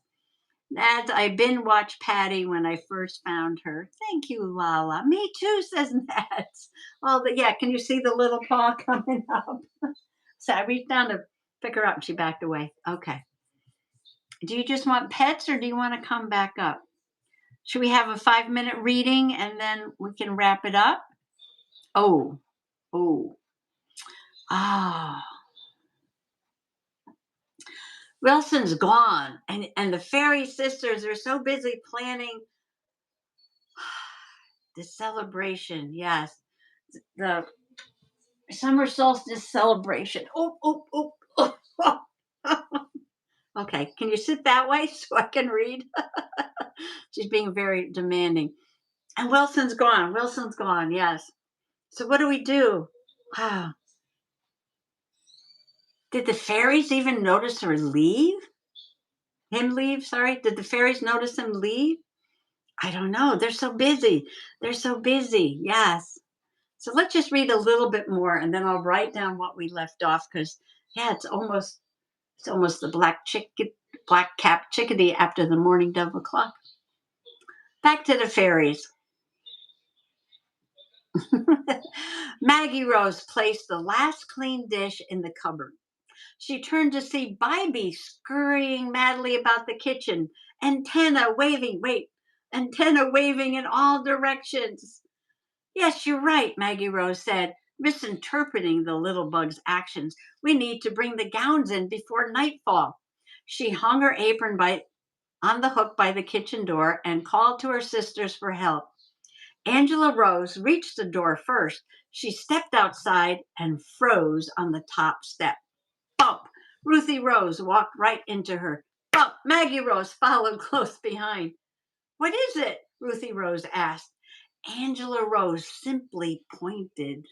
Speaker 1: Nads, I binge watched Patty when I first found her. Thank you, Lala. Me too, says Nads. Oh, yeah. Can you see the little paw coming up? So I reached down to pick her up and she backed away. Okay. Do you just want pets or do you want to come back up? Should we have a 5-minute reading and then we can wrap it up? Oh, oh, ah. Wilson's gone, and the fairy sisters are so busy planning the celebration. Yes, the summer solstice celebration. Oh, oh, oh, oh. Okay, can you sit that way so I can read? She's being very demanding. And Wilson's gone. Wilson's gone. Yes. So what do we do? Wow. Did the fairies even notice her leave? Him leave? Sorry. Did the fairies notice him leave? I don't know. They're so busy. They're so busy. Yes. So let's just read a little bit more and then I'll write down what we left off because yeah, it's almost the black cap chickadee after the morning dove o'clock. Back to the fairies. Maggie Rose placed the last clean dish in the cupboard. She turned to see Bybie scurrying madly about the kitchen, antenna waving in all directions. Yes, you're right, Maggie Rose said, misinterpreting the little bug's actions. We need to bring the gowns in before nightfall. She hung her apron on the hook by the kitchen door and called to her sisters for help. Angela Rose reached the door first. She stepped outside and froze on the top step. Bump! Ruthie Rose walked right into her. Bump! Maggie Rose followed close behind. What is it? Ruthie Rose asked. Angela Rose simply pointed.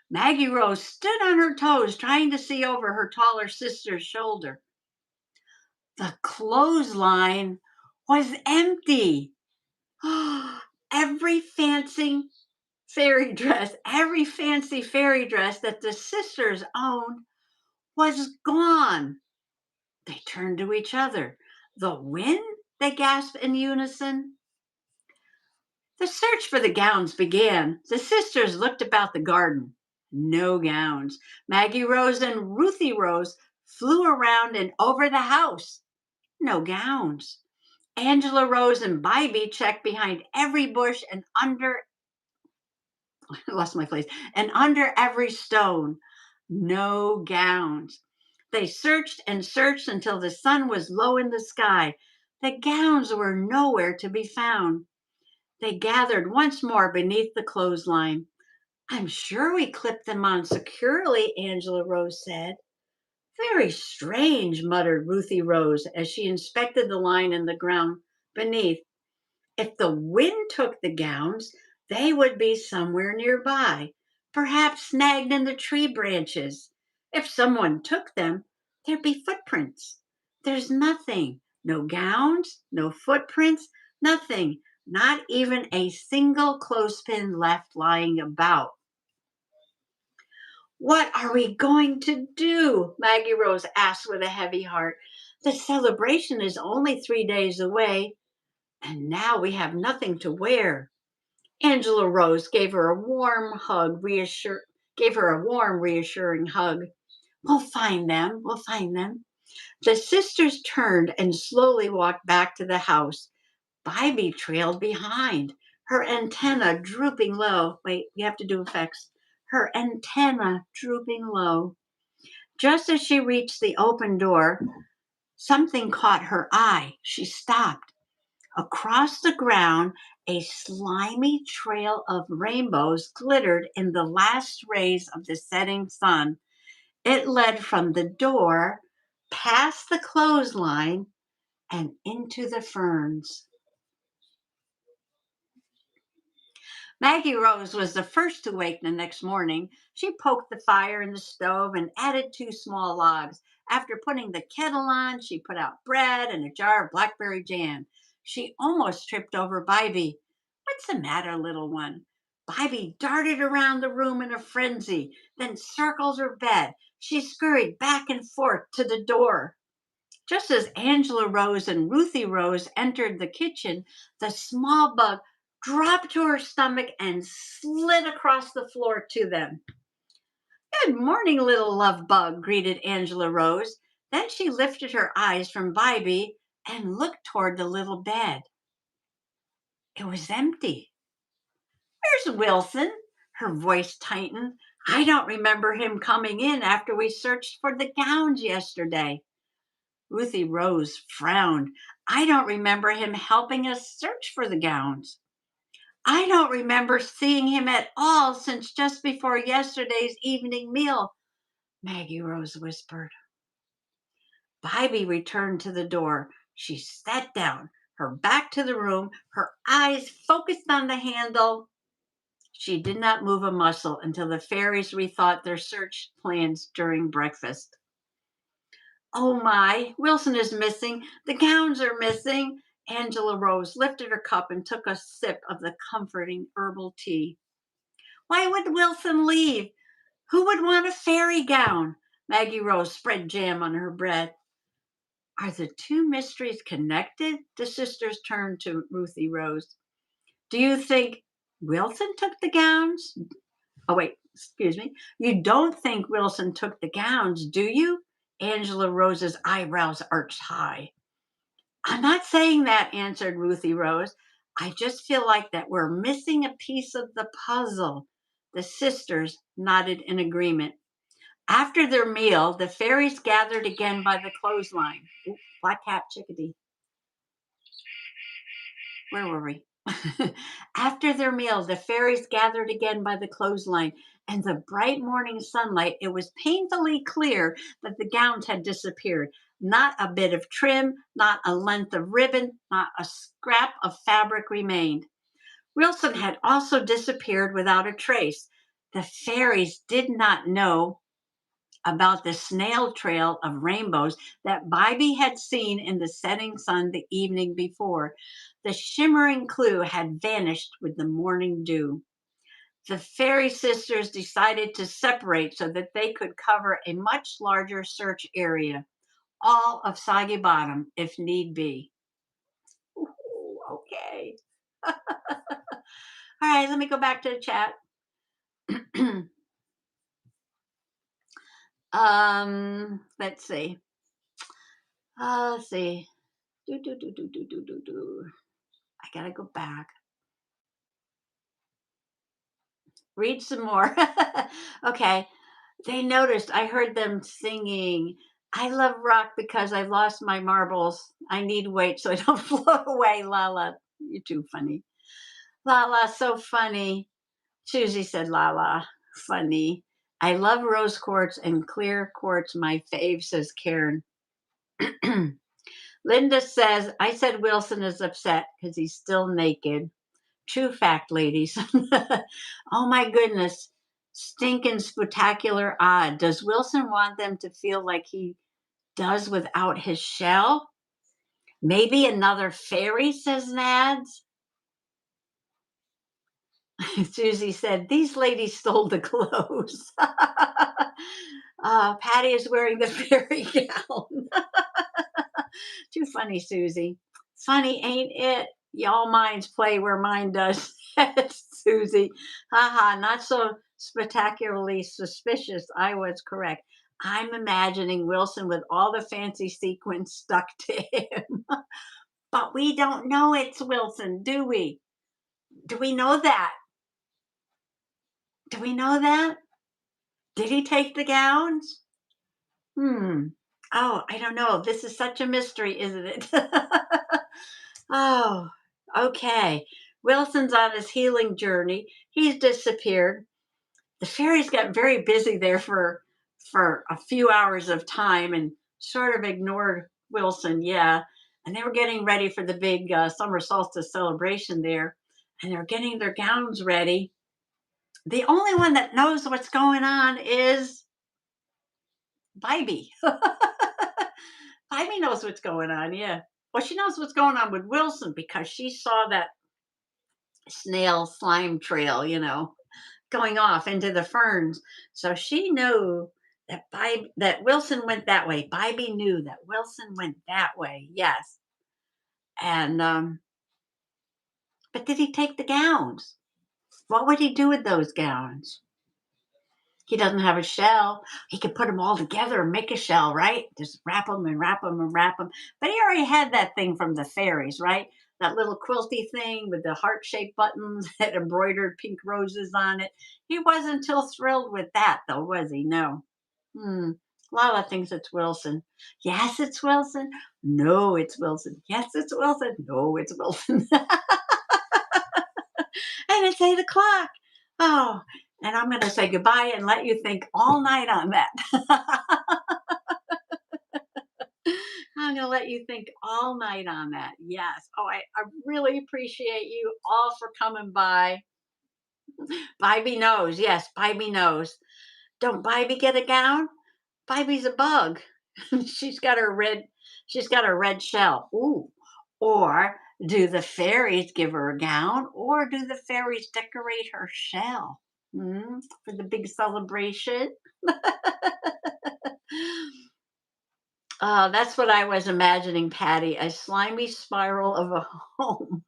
Speaker 1: Maggie Rose stood on her toes, trying to see over her taller sister's shoulder. The clothesline was empty. Every fancy fairy dress, every fancy fairy dress that the sisters owned was gone. They turned to each other. The wind? They gasped in unison. The search for the gowns began. The sisters looked about the garden. No gowns. Maggie Rose and Ruthie Rose flew around and over the house. No gowns. Angela Rose and Bybie checked behind every bush and under I lost my place and under every stone. No gowns. They searched and searched until the sun was low in the sky. The gowns were nowhere to be found. They gathered once more beneath the clothesline. I'm sure we clipped them on securely, Angela Rose said. Very strange, muttered Ruthie Rose as she inspected the line in the ground beneath. If the wind took the gowns, they would be somewhere nearby, perhaps snagged in the tree branches. If someone took them, there'd be footprints. There's nothing. No gowns, no footprints, nothing. Not even a single clothespin left lying about. What are we going to do? Maggie Rose asked with a heavy heart. The celebration is only 3 days away, and now we have nothing to wear. Angela Rose gave her a warm, reassuring hug. We'll find them. We'll find them. The sisters turned and slowly walked back to the house. Bybie trailed behind, her antenna drooping low. Wait, we have to do effects. Her antenna drooping low. Just as she reached the open door, something caught her eye. She stopped. Across the ground, a slimy trail of rainbows glittered in the last rays of the setting sun. It led from the door, past the clothesline, and into the ferns. Maggie Rose was the first to wake the next morning. She poked the fire in the stove and added 2 small logs. After putting the kettle on, she put out bread and a jar of blackberry jam. She almost tripped over Bybie. What's the matter, little one? Bybie darted around the room in a frenzy, then circled her bed. She scurried back and forth to the door. Just as Angela Rose and Ruthie Rose entered the kitchen, the small bug dropped to her stomach and slid across the floor to them. Good morning, little love bug, greeted Angela Rose. Then she lifted her eyes from Bybie and looked toward the little bed. It was empty. Where's Wilson? Her voice tightened. I don't remember him coming in after we searched for the gowns yesterday. Ruthie Rose frowned. I don't remember him helping us search for the gowns. I don't remember seeing him at all since just before yesterday's evening meal, Maggie Rose whispered. Bybie returned to the door. She sat down, her back to the room, her eyes focused on the handle. She did not move a muscle until the fairies rethought their search plans during breakfast. Oh my, Wilson is missing. The gowns are missing. Angela Rose lifted her cup and took a sip of the comforting herbal tea. Why would Wilson leave? Who would want a fairy gown? Maggie Rose spread jam on her bread. Are the two mysteries connected? The sisters turned to Ruthie Rose. Do you think Wilson took the gowns? Oh, wait, excuse me. You don't think Wilson took the gowns, do you? Angela Rose's eyebrows arched high. I'm not saying that, answered Ruthie Rose. I just feel like that we're missing a piece of the puzzle. The sisters nodded in agreement. After their meal, the fairies gathered again by the clothesline. Ooh, black cat chickadee. Where were we? After their meal, the fairies gathered again by the clothesline. And the bright morning sunlight, it was painfully clear that the gowns had disappeared. Not a bit of trim, not a length of ribbon, not a scrap of fabric remained. Wilson had also disappeared without a trace. The fairies did not know about the snail trail of rainbows that Bybie had seen in the setting sun the evening before. The shimmering clue had vanished with the morning dew. The fairy sisters decided to separate so that they could cover a much larger search area, all of Soggy Bottom, if need be. Ooh, okay. All right, let me go back to the chat. Let's see. Let's see. Do, do, do, do, do, do, do, do. I gotta go back. Read some more. Okay. They noticed I heard them singing, I love rock because I lost my marbles. I need weight so I don't float away. Lala, you're too funny. Lala, so funny. Susie said, Lala, funny. I love rose quartz and clear quartz, my fave, says Karen. Linda says, I said Wilson is upset because he's still naked. True fact, ladies. Oh my goodness. Stinking spectacular odd. Does Wilson want them to feel like he does without his shell? Maybe another fairy, says Nads. Susie said, these ladies stole the clothes. Patty is wearing the fairy gown. Too funny, Susie. Funny, ain't it? Y'all minds play where mine does, Susie. Haha, not so spectacularly suspicious. I was correct. I'm imagining Wilson with all the fancy sequins stuck to him. But we don't know it's Wilson, do we? Do we know that? Do we know that? Did he take the gowns? Hmm. Oh, I don't know. This is such a mystery, isn't it? Oh, okay. Wilson's on his healing journey. He's disappeared. The fairies got very busy there for a few hours of time and sort of ignored Wilson. Yeah, and they were getting ready for the big summer solstice celebration there, and they're getting their gowns ready. The only one that knows what's going on is Bybie. Bybie knows what's going on. Yeah. Well, she knows what's going on with Wilson because she saw that snail slime trail, going off into the ferns. So she knew that Wilson went that way. Bybie knew that Wilson went that way. Yes. And but did he take the gowns? What would he do with those gowns? He doesn't have a shell. He could put them all together and make a shell, right? Just wrap them and wrap them and wrap them. But he already had that thing from the fairies, right? That little quilty thing with the heart-shaped buttons that embroidered pink roses on it. He wasn't too thrilled with that, though, was he? No. Hmm. Lala thinks it's Wilson. Yes, it's Wilson. No, it's Wilson. Yes, it's Wilson. No, it's Wilson. And it's 8 o'clock. Oh, and I'm going to say goodbye and let you think all night on that. I'm going to let you think all night on that. Yes. Oh, I really appreciate you all for coming by. Bybie knows. Yes, Bybie knows. Don't Bybie get a gown? Bybie's a bug. she's got her red. She's got her red shell. Ooh. Or do the fairies give her a gown, or do the fairies decorate her shell for the big celebration? That's what I was imagining, Patty. A slimy spiral of a home.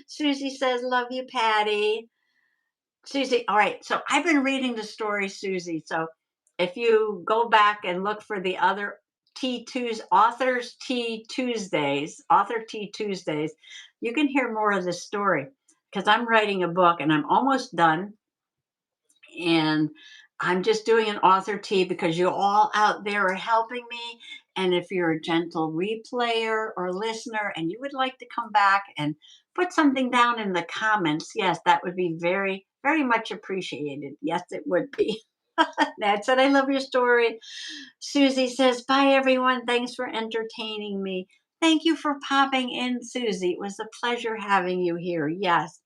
Speaker 1: Susie says, "Love you, Patty." Susie, all right. So I've been reading the story, Susie. So if you go back and look for the other Author Tea Tuesdays, you can hear more of this story because I'm writing a book and I'm almost done. And I'm just doing an author tea because you all out there are helping me. And if you're a gentle replayer or listener and you would like to come back and put something down in the comments, yes, that would be very, very much appreciated. Yes, it would be. Nat said, I love your story. Susie says, bye, everyone. Thanks for entertaining me. Thank you for popping in, Susie. It was a pleasure having you here. Yes.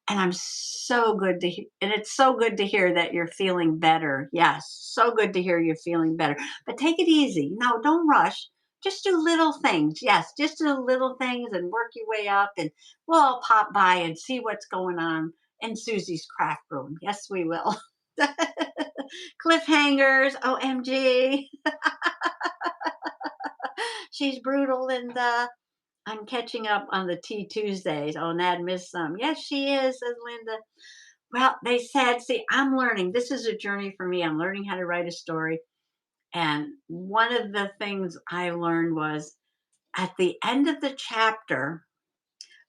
Speaker 1: And I'm so good to and it's so good to hear that you're feeling better. Yes, so good to hear you're feeling better. But take it easy. No, don't rush. Just do little things. Yes, just do little things and work your way up and we'll all pop by and see what's going on in Susie's craft room. Yes, we will. Cliffhangers, OMG. She's brutal, Linda. I'm catching up on the Tea Tuesdays. Oh, Nad missed some. Yes, she is, says Linda. Well, they said, see, I'm learning. This is a journey for me. I'm learning how to write a story. And one of the things I learned was at the end of the chapter,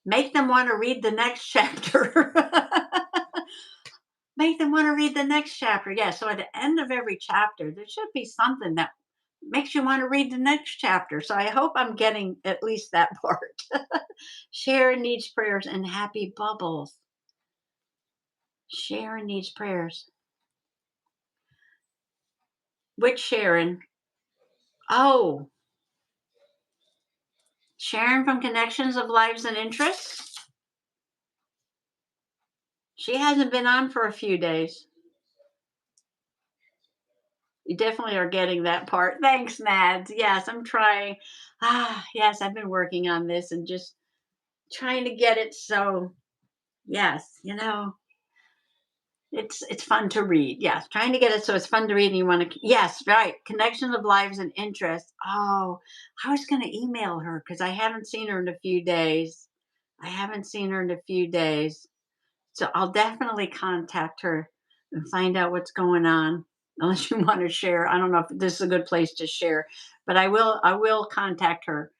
Speaker 1: make them want to read the next chapter. Make them want to read the next chapter. Yeah. So at the end of every chapter, there should be something that makes you want to read the next chapter. So I hope I'm getting at least that part. Sharon needs prayers and happy bubbles. Sharon needs prayers. Which Sharon? Oh, Sharon from Connections of Lives and Interests. She hasn't been on for a few days. You definitely are getting that part. Thanks, Mads. Yes, I'm trying. Yes, I've been working on this and just trying to get it so, yes, it's fun to read. Yes, trying to get it so it's fun to read and you want to, yes, right. Connection of lives and interests. Oh, I was going to email her because I haven't seen her in a few days. I haven't seen her in a few days. So I'll definitely contact her and find out what's going on. Unless you want to share. I don't know if this is a good place to share, but I will contact her.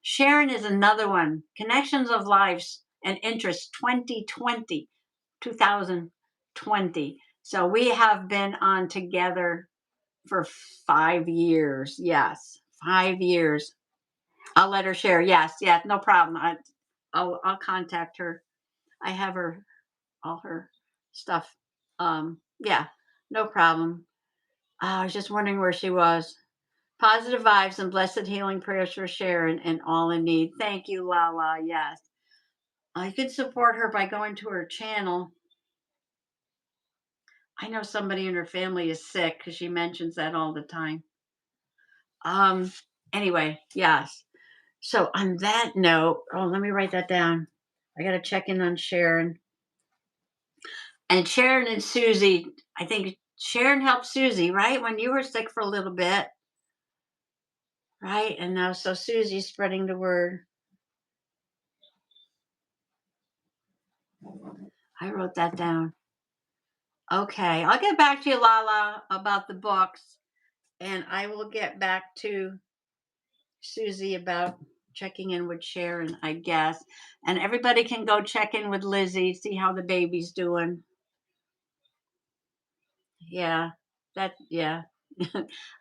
Speaker 1: Sharon is another one. Connections of Lives and Interests 2020, 2020. So we have been on together for 5 years. Yes, 5 years. I'll let her share. Yes, yeah, no problem. I'll contact her. I have her all her stuff. Yeah, no problem. I was just wondering where she was. Positive vibes and blessed healing prayers for Sharon and all in need. Thank you, Lala. Yes. You can support her by going to her channel. I know somebody in her family is sick because she mentions that all the time. Um, anyway, yes. So on that note, oh, let me write that down. I gotta check in on Sharon. And Sharon and Susie, I think Sharon helped Susie, right? When you were sick for a little bit, right? And now so Susie's spreading the word. I wrote that down. Okay, I'll get back to you, Lala, about the books, and I will get back to Susie about checking in with Sharon, I guess. And everybody can go check in with Lizzie, see how the baby's doing. Yeah, yeah.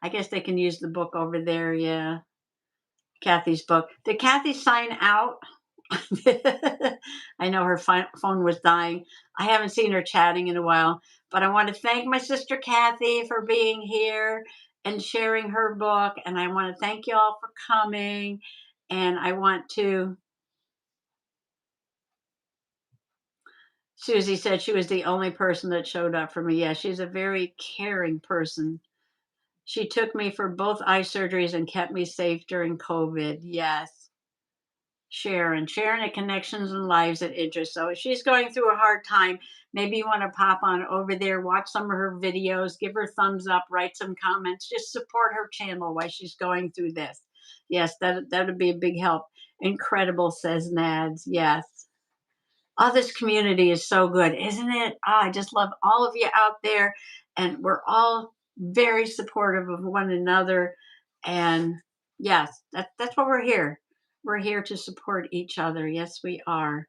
Speaker 1: I guess they can use the book over there. Yeah, Kathy's book. Did Kathy sign out? I know her phone was dying. I haven't seen her chatting in a while, but I want to thank my sister Kathy for being here and sharing her book. And I want to thank you all for coming. And I want to, Susie said she was the only person that showed up for me. Yeah, she's a very caring person. She took me for both eye surgeries and kept me safe during COVID. Yes. Sharon at Connections and Lives at Interest. So if she's going through a hard time, maybe you want to pop on over there, watch some of her videos, give her thumbs up, write some comments, just support her channel while she's going through this. Yes, that would be a big help. Incredible, says Nads. Yes. Oh, this community is so good, isn't it? I just love all of you out there, and we're all very supportive of one another. And yes, that's what we're here. We're here to support each other. Yes, we are.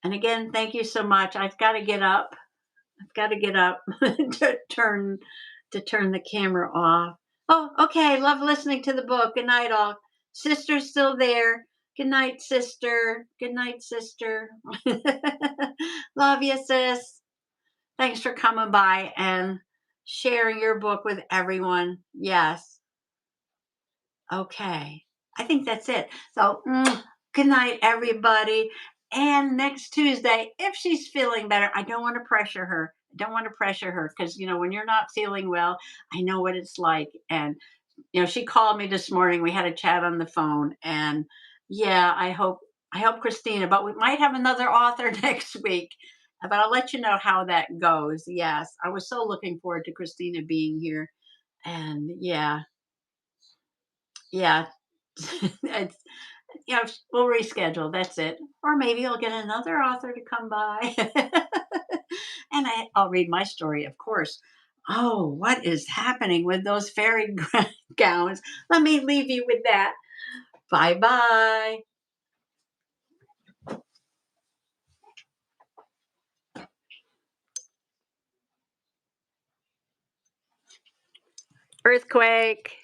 Speaker 1: And again, thank you so much. I've got to get up. I've got to get up to turn the camera off. Oh, okay. Love listening to the book. Good night, all. Sister's still there. Good night, sister. Good night, sister. Love you, sis. Thanks for coming by and sharing your book with everyone. Yes. Okay. I think that's it. So, good night, everybody. And next Tuesday, if she's feeling better, I don't want to pressure her. I don't want to pressure her because, when you're not feeling well, I know what it's like. And, she called me this morning. We had a chat on the phone. And yeah, I hope Christina, but we might have another author next week. But I'll let you know how that goes. Yes, I was so looking forward to Christina being here, and yeah, yeah, it's yeah. We'll reschedule. That's it, or maybe I'll get another author to come by, and I'll read my story, of course. Oh, what is happening with those fairy gowns? Let me leave you with that. Bye bye. Earthquake.